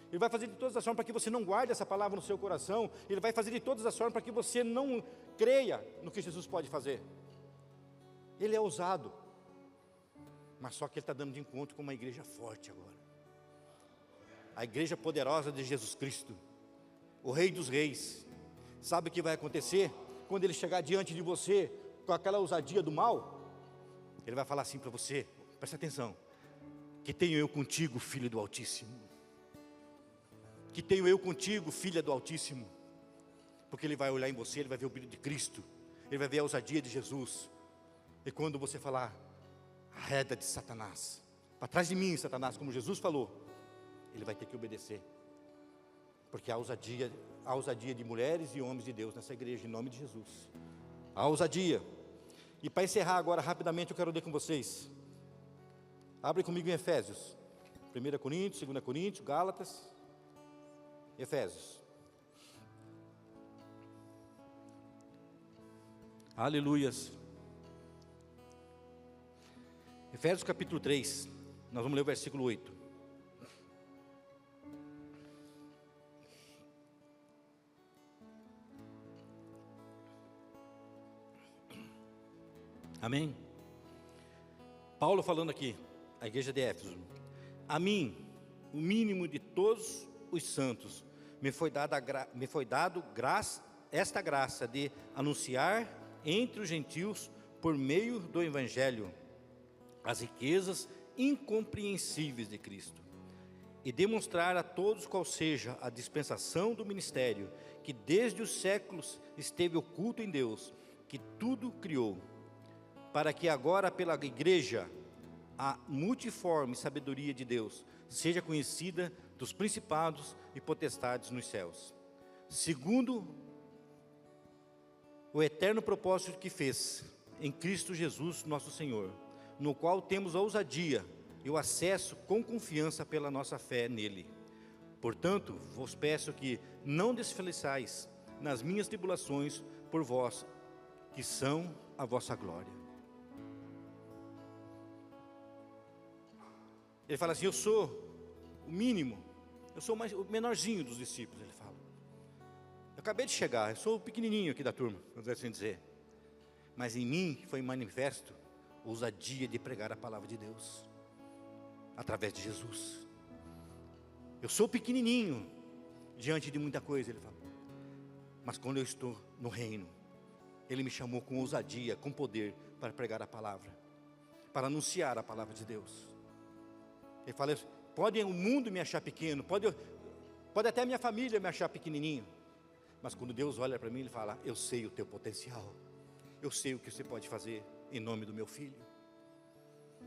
Ele vai fazer de todas as formas para que você não guarde essa palavra no seu coração. Ele vai fazer de todas as formas para que você não creia no que Jesus pode fazer. Ele é ousado. Mas só que ele está dando de encontro com uma igreja forte agora. A igreja poderosa de Jesus Cristo. O Rei dos Reis. Sabe o que vai acontecer? Quando ele chegar diante de você com aquela ousadia do mal, ele vai falar assim para você, presta atenção: que tenho eu contigo, filho do Altíssimo. Que tenho eu contigo, filha do Altíssimo. Porque ele vai olhar em você, ele vai ver o brilho de Cristo, ele vai ver a ousadia de Jesus. E quando você falar, arreda de Satanás, para trás de mim, Satanás, como Jesus falou, ele vai ter que obedecer. Porque há ousadia de mulheres e homens de Deus nessa igreja, em nome de Jesus. Há ousadia. E para encerrar agora rapidamente, eu quero ler com vocês. Abre comigo em Efésios. 1 Coríntios, 2 Coríntios, Gálatas, Efésios. Aleluias. Efésios capítulo 3, nós vamos ler o versículo 8. Amém? Paulo falando aqui, a igreja de Éfeso: a mim, o mínimo de todos os santos, me foi dado esta graça de anunciar entre os gentios, por meio do Evangelho, as riquezas incompreensíveis de Cristo, e demonstrar a todos qual seja a dispensação do ministério, que desde os séculos esteve oculto em Deus, que tudo criou, para que agora pela igreja a multiforme sabedoria de Deus seja conhecida dos principados e potestades nos céus, segundo o eterno propósito que fez em Cristo Jesus nosso Senhor, no qual temos a ousadia e o acesso com confiança pela nossa fé nele. Portanto, vos peço que não desfaleçais nas minhas tribulações por vós, que são a vossa glória. Ele fala assim: eu sou o mínimo, eu sou o menorzinho dos discípulos, ele fala. Eu acabei de chegar, eu sou o pequenininho aqui da turma, vamos assim dizer. Mas em mim foi manifesto a ousadia de pregar a palavra de Deus, através de Jesus. Eu sou pequenininho, diante de muita coisa, ele fala. Mas quando eu estou no reino, ele me chamou com ousadia, com poder, para pregar a palavra, para anunciar a palavra de Deus. Ele fala: pode o mundo me achar pequeno, pode até a minha família me achar pequenininho, mas quando Deus olha para mim, ele fala: eu sei o teu potencial, eu sei o que você pode fazer em nome do meu filho,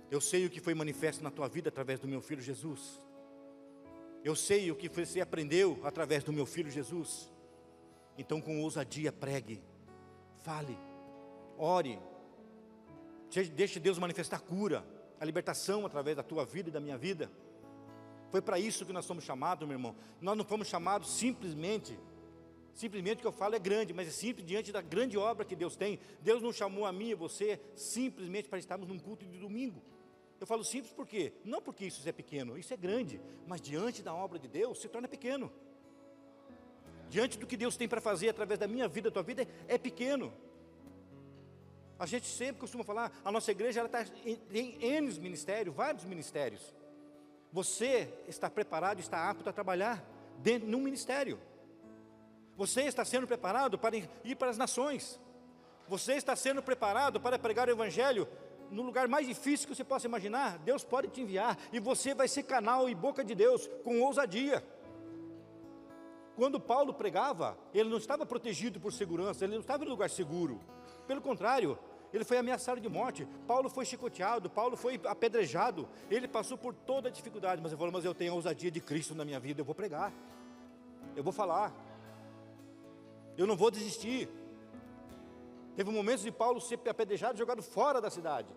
eu sei o que foi manifesto na tua vida através do meu filho Jesus, eu sei o que você aprendeu através do meu filho Jesus. Então, com ousadia, pregue, fale, ore, deixe Deus manifestar cura, a libertação através da tua vida e da minha vida. Foi para isso que nós somos chamados, meu irmão. Nós não fomos chamados simplesmente o que eu falo é grande, mas é simples diante da grande obra que Deus tem. Deus não chamou a mim e você simplesmente para estarmos num culto de domingo. Eu falo simples por quê? Não porque isso é pequeno, isso é grande, mas diante da obra de Deus se torna pequeno. Diante do que Deus tem para fazer através da minha vida, da tua vida, é pequeno. A gente sempre costuma falar, a nossa igreja ela está em N ministérios, vários ministérios. Você está preparado, está apto a trabalhar num ministério. Você está sendo preparado para ir para as nações. Você está sendo preparado para pregar o Evangelho no lugar mais difícil que você possa imaginar. Deus pode te enviar e você vai ser canal e boca de Deus com ousadia. Quando Paulo pregava, ele não estava protegido por segurança, ele não estava em lugar seguro. Pelo contrário, ele foi ameaçado de morte. Paulo foi chicoteado, Paulo foi apedrejado. Ele passou por toda a dificuldade, mas ele falou: mas eu tenho a ousadia de Cristo na minha vida, eu vou pregar, eu vou falar, eu não vou desistir. Teve momentos de Paulo ser apedrejado e jogado fora da cidade,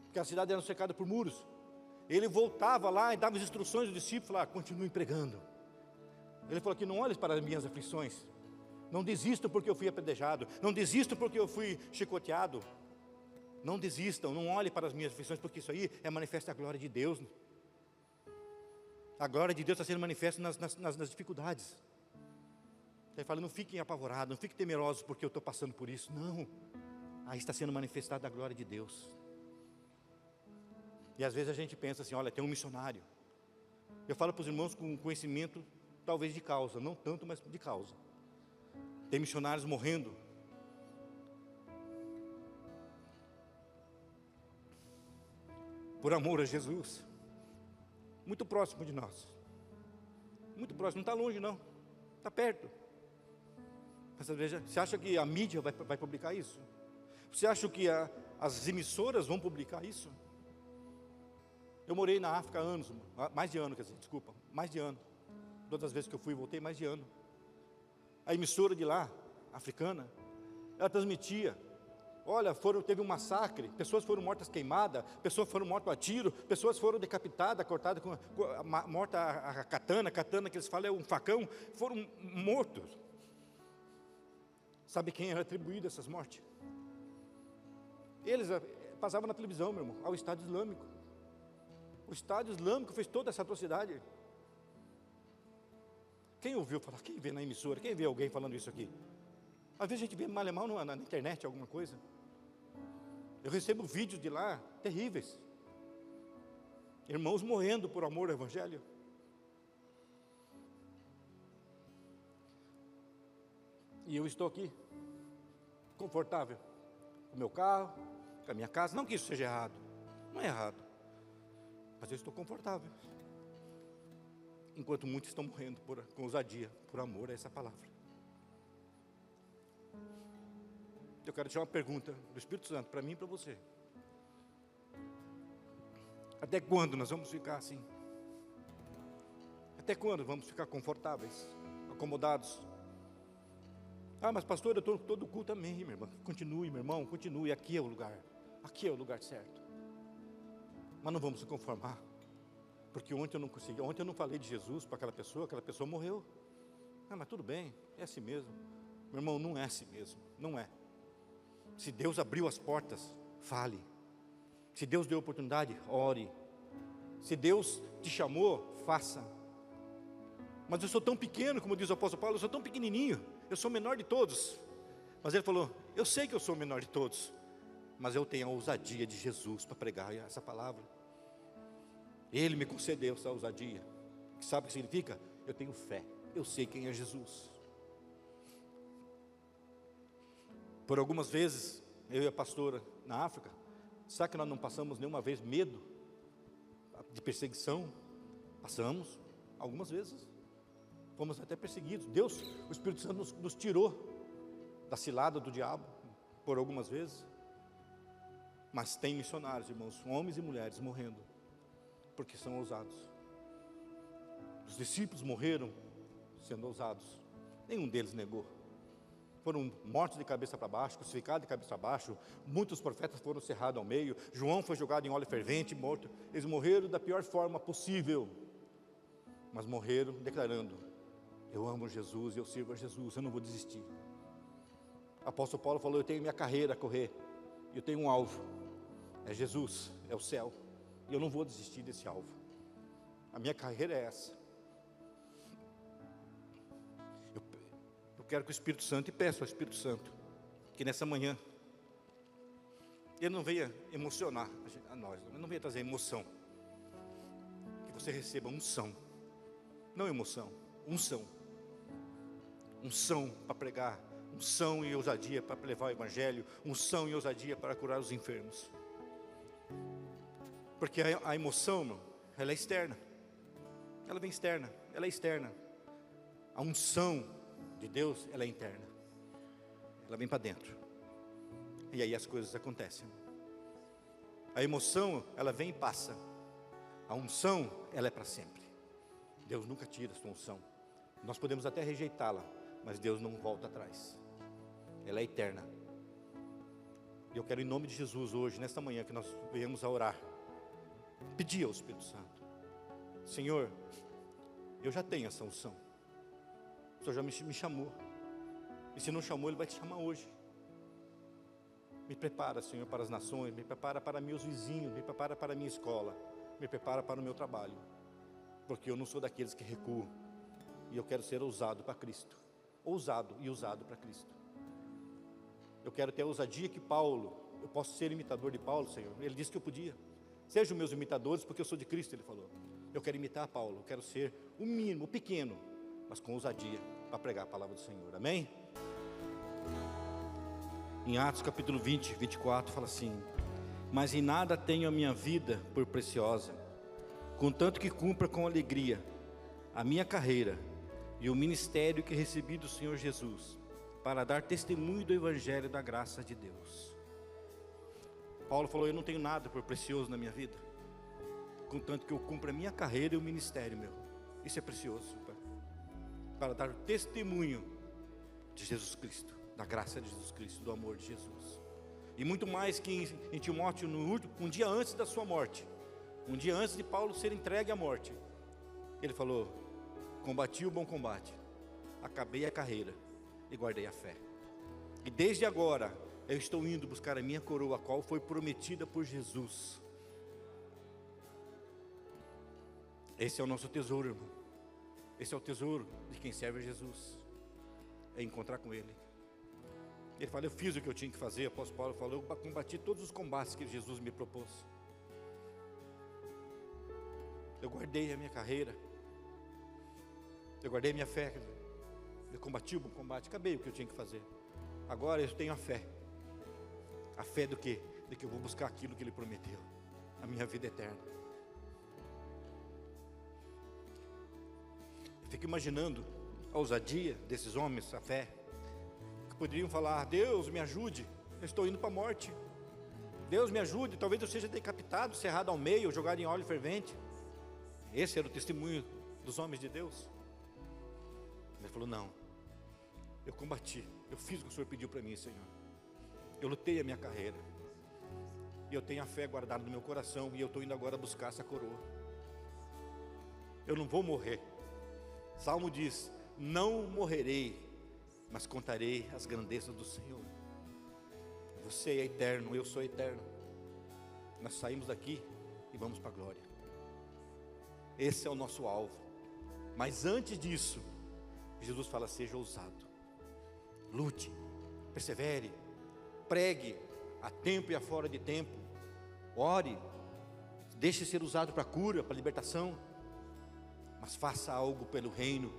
porque a cidade era cercada por muros. Ele voltava lá e dava as instruções aos discípulos: lá, continuem pregando, Ele falou que não olhes para as minhas aflições. Não desisto porque eu fui apedrejado. Não desisto porque eu fui chicoteado. Não desistam, não olhem para as minhas aflições, porque isso aí é manifesta a glória de Deus. A glória de Deus está sendo manifesta nas dificuldades. Ele fala, não fiquem apavorados, não fiquem temerosos porque eu estou passando por isso. Não, aí está sendo manifestada a glória de Deus. E às vezes a gente pensa assim, olha, tem um missionário. Eu falo para os irmãos com conhecimento, talvez de causa, não tanto, mas de causa. Tem missionários morrendo. Por amor a Jesus. Muito próximo de nós. Muito próximo, não está longe não. Está perto. Mas veja, você acha que a mídia vai publicar isso? Você acha que as emissoras vão publicar isso? Eu morei na África há anos, mais de ano, quer dizer, desculpa, mais de ano. Todas as vezes que eu fui, voltei mais de ano. A emissora de lá, africana, ela transmitia, olha, teve um massacre, pessoas foram mortas queimadas, pessoas foram mortas a tiro, pessoas foram decapitadas, cortadas, morta a katana que eles falam é um facão, foram mortos. Sabe quem era atribuído a essas mortes? Eles passavam na televisão, meu irmão, ao Estado Islâmico. O Estado Islâmico fez toda essa atrocidade. Quem ouviu falar? Quem vê na emissora? Quem vê alguém falando isso aqui? Às vezes a gente vê mal e mal na internet alguma coisa. Eu recebo vídeos de lá terríveis. Irmãos morrendo por amor ao Evangelho. E eu estou aqui, confortável, com o meu carro, com a minha casa. Não que isso seja errado, não é errado, mas eu estou confortável. Enquanto muitos estão morrendo com ousadia, por amor a essa palavra. Eu quero deixar uma pergunta do Espírito Santo para mim e para você. Até quando nós vamos ficar assim? Até quando vamos ficar confortáveis, acomodados? Ah, mas pastor, eu estou todo culto, amém, minha irmã. Continue, meu irmão, continue, aqui é o lugar certo. Mas não vamos se conformar, porque ontem eu não consegui, ontem eu não falei de Jesus para aquela pessoa morreu. Ah, mas tudo bem, é assim mesmo. Meu irmão, não é assim mesmo, não é. Se Deus abriu as portas, fale. Se Deus deu oportunidade, ore. Se Deus te chamou, faça. Mas eu sou tão pequeno, como diz o apóstolo Paulo, eu sou tão pequenininho, eu sou o menor de todos. Mas ele falou, eu sei que eu sou o menor de todos, mas eu tenho a ousadia de Jesus para pregar essa palavra. Ele me concedeu essa ousadia. Sabe o que significa? Eu tenho fé, eu sei quem é Jesus. Por algumas vezes, eu e a pastora na África, sabe que nós não passamos nenhuma vez medo de perseguição? Passamos, algumas vezes. Fomos até perseguidos. Deus, o Espírito Santo nos tirou da cilada do diabo, por algumas vezes. Mas tem missionários, irmãos, homens e mulheres morrendo, porque são ousados. Os discípulos morreram sendo ousados. Nenhum deles negou. Foram mortos de cabeça para baixo, crucificados de cabeça para baixo. Muitos profetas foram cerrados ao meio. João foi jogado em óleo fervente, morto. Eles morreram da pior forma possível, mas morreram declarando, eu amo Jesus, eu sirvo a Jesus, eu não vou desistir. O apóstolo Paulo falou, eu tenho minha carreira a correr, eu tenho um alvo, é Jesus, é o céu, e eu não vou desistir desse alvo. A minha carreira é essa. Eu quero que o Espírito Santo, e peço ao Espírito Santo, que nessa manhã, ele não venha emocionar a nós, ele não venha trazer emoção, que você receba unção, não emoção, unção para pregar, unção e ousadia para levar o Evangelho, unção e ousadia para curar os enfermos. Porque a emoção, meu, ela é externa, ela vem externa, ela é externa. A unção de Deus, ela é interna, ela vem para dentro, e aí as coisas acontecem. A emoção, ela vem e passa, a unção, ela é para sempre. Deus nunca tira a sua unção. Nós podemos até rejeitá-la, mas Deus não volta atrás, ela é eterna. E eu quero, em nome de Jesus, hoje, nesta manhã, que nós venhamos a orar, pedir ao Espírito Santo, Senhor, eu já tenho essa unção, Senhor já me chamou. E se não chamou, Ele vai te chamar hoje. Me prepara, Senhor, para as nações, me prepara para meus vizinhos, me prepara para a minha escola, me prepara para o meu trabalho, porque eu não sou daqueles que recuam, e eu quero ser ousado para Cristo, ousado e usado para Cristo. Eu quero ter a ousadia que Paulo, eu posso ser imitador de Paulo, Senhor, Ele disse que eu podia. Sejam meus imitadores, porque eu sou de Cristo, Ele falou. Eu quero imitar Paulo, eu quero ser o mínimo, o pequeno, mas com ousadia, para pregar a palavra do Senhor, amém? Em Atos capítulo 20, 24, fala assim: mas em nada tenho a minha vida por preciosa, contanto que cumpra com alegria a minha carreira e o ministério que recebi do Senhor Jesus, para dar testemunho do Evangelho da graça de Deus. Paulo falou: eu não tenho nada por precioso na minha vida, contanto que eu cumpra a minha carreira e o ministério meu. Isso é precioso, para dar testemunho de Jesus Cristo, da graça de Jesus Cristo, do amor de Jesus. E muito mais que em Timóteo, um dia antes da sua morte, um dia antes de Paulo ser entregue à morte, ele falou: combati o bom combate, acabei a carreira e guardei a fé. E desde agora eu estou indo buscar a minha coroa, a qual foi prometida por Jesus. Esse é o nosso tesouro, irmão. Esse é o tesouro de quem serve a Jesus, é encontrar com Ele. Ele fala: eu fiz o que eu tinha que fazer. O apóstolo Paulo falou: eu combati todos os combates que Jesus me propôs. Eu guardei a minha carreira, eu guardei a minha fé, eu combati o bom combate, acabei o que eu tinha que fazer. Agora eu tenho a fé. A fé do quê? De que eu vou buscar aquilo que Ele prometeu, a minha vida eterna. Eu fico imaginando a ousadia desses homens, a fé, que poderiam falar: Deus me ajude, eu estou indo para a morte. Deus me ajude, talvez eu seja decapitado, cerrado ao meio, jogado em óleo fervente. Esse era o testemunho dos homens de Deus. Ele falou: não, eu combati, eu fiz o que o Senhor pediu para mim, Senhor. Eu lutei a minha carreira, e eu tenho a fé guardada no meu coração, e eu estou indo agora buscar essa coroa. Eu não vou morrer. Salmo diz: não morrerei, mas contarei as grandezas do Senhor. Você é eterno, eu sou eterno. Nós saímos daqui e vamos para a glória. Esse é o nosso alvo. Mas antes disso, Jesus fala: seja ousado, lute, persevere, pregue a tempo e a fora de tempo, ore, deixe ser usado para cura, para libertação, mas faça algo pelo reino.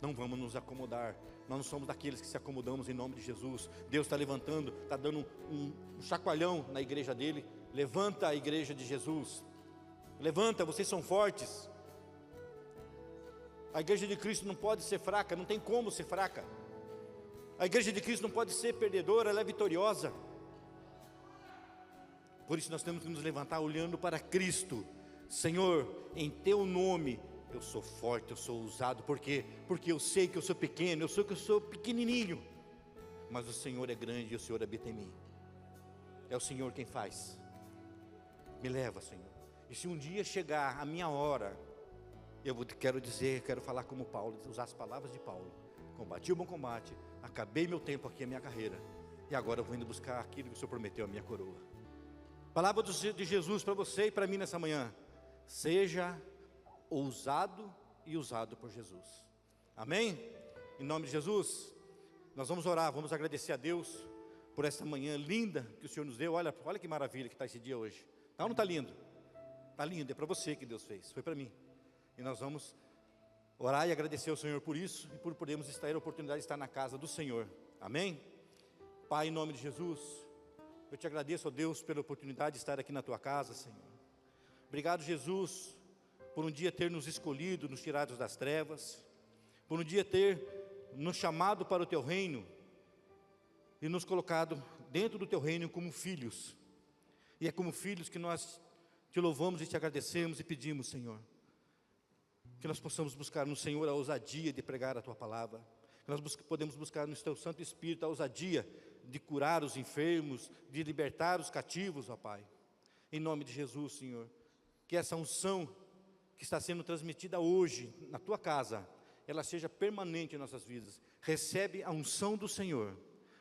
Não vamos nos acomodar. Nós não somos daqueles que se acomodamos em nome de Jesus. Deus está levantando, está dando um chacoalhão na igreja dele. Levanta a igreja de Jesus. Levanta, vocês são fortes. A igreja de Cristo não pode ser fraca, não tem como ser fraca. A igreja de Cristo não pode ser perdedora, ela é vitoriosa. Por isso nós temos que nos levantar olhando para Cristo. Senhor, em teu nome eu sou forte, eu sou ousado. Por quê? Porque eu sei que eu sou pequeno, eu sei que eu sou pequenininho, mas o Senhor é grande e o Senhor habita em mim. É o Senhor quem faz. Me leva, Senhor. E se um dia chegar a minha hora, quero falar como Paulo, usar as palavras de Paulo: combati o bom combate, acabei meu tempo aqui, a minha carreira, e agora eu vou indo buscar aquilo que o Senhor prometeu, a minha coroa. Palavra de Jesus para você e para mim nessa manhã: seja ousado e usado por Jesus. Amém? Em nome de Jesus, nós vamos orar, vamos agradecer a Deus por essa manhã linda que o Senhor nos deu. Olha que maravilha que está esse dia hoje. Não está lindo? Está lindo, é para você que Deus fez, foi para mim. E nós vamos orar e agradecer ao Senhor por isso, e por podermos ter a oportunidade de estar na casa do Senhor. Amém? Pai, em nome de Jesus, eu te agradeço, ó Deus, pela oportunidade de estar aqui na tua casa, Senhor. Obrigado, Jesus, por um dia ter nos escolhido, nos tirado das trevas, por um dia ter nos chamado para o teu reino e nos colocado dentro do teu reino como filhos. E é como filhos que nós te louvamos e te agradecemos e pedimos, Senhor, que nós possamos buscar no Senhor a ousadia de pregar a tua palavra, que nós podemos buscar no teu Santo Espírito a ousadia de curar os enfermos, de libertar os cativos, ó Pai. Em nome de Jesus, Senhor, que essa unção que está sendo transmitida hoje na tua casa, ela seja permanente em nossas vidas. Recebe a unção do Senhor,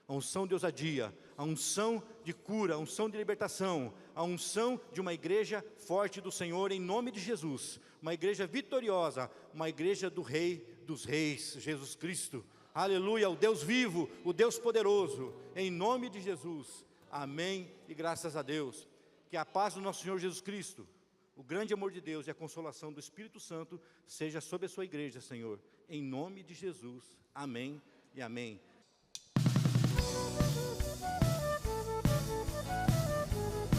a unção de ousadia, a unção de cura, a unção de libertação, a unção de uma igreja forte do Senhor, em nome de Jesus, uma igreja vitoriosa, uma igreja do Rei dos Reis, Jesus Cristo. Aleluia, o Deus vivo, o Deus poderoso, em nome de Jesus. Amém e graças a Deus. Que a paz do nosso Senhor Jesus Cristo, o grande amor de Deus e a consolação do Espírito Santo seja sobre a sua igreja, Senhor, em nome de Jesus. Amém e amém.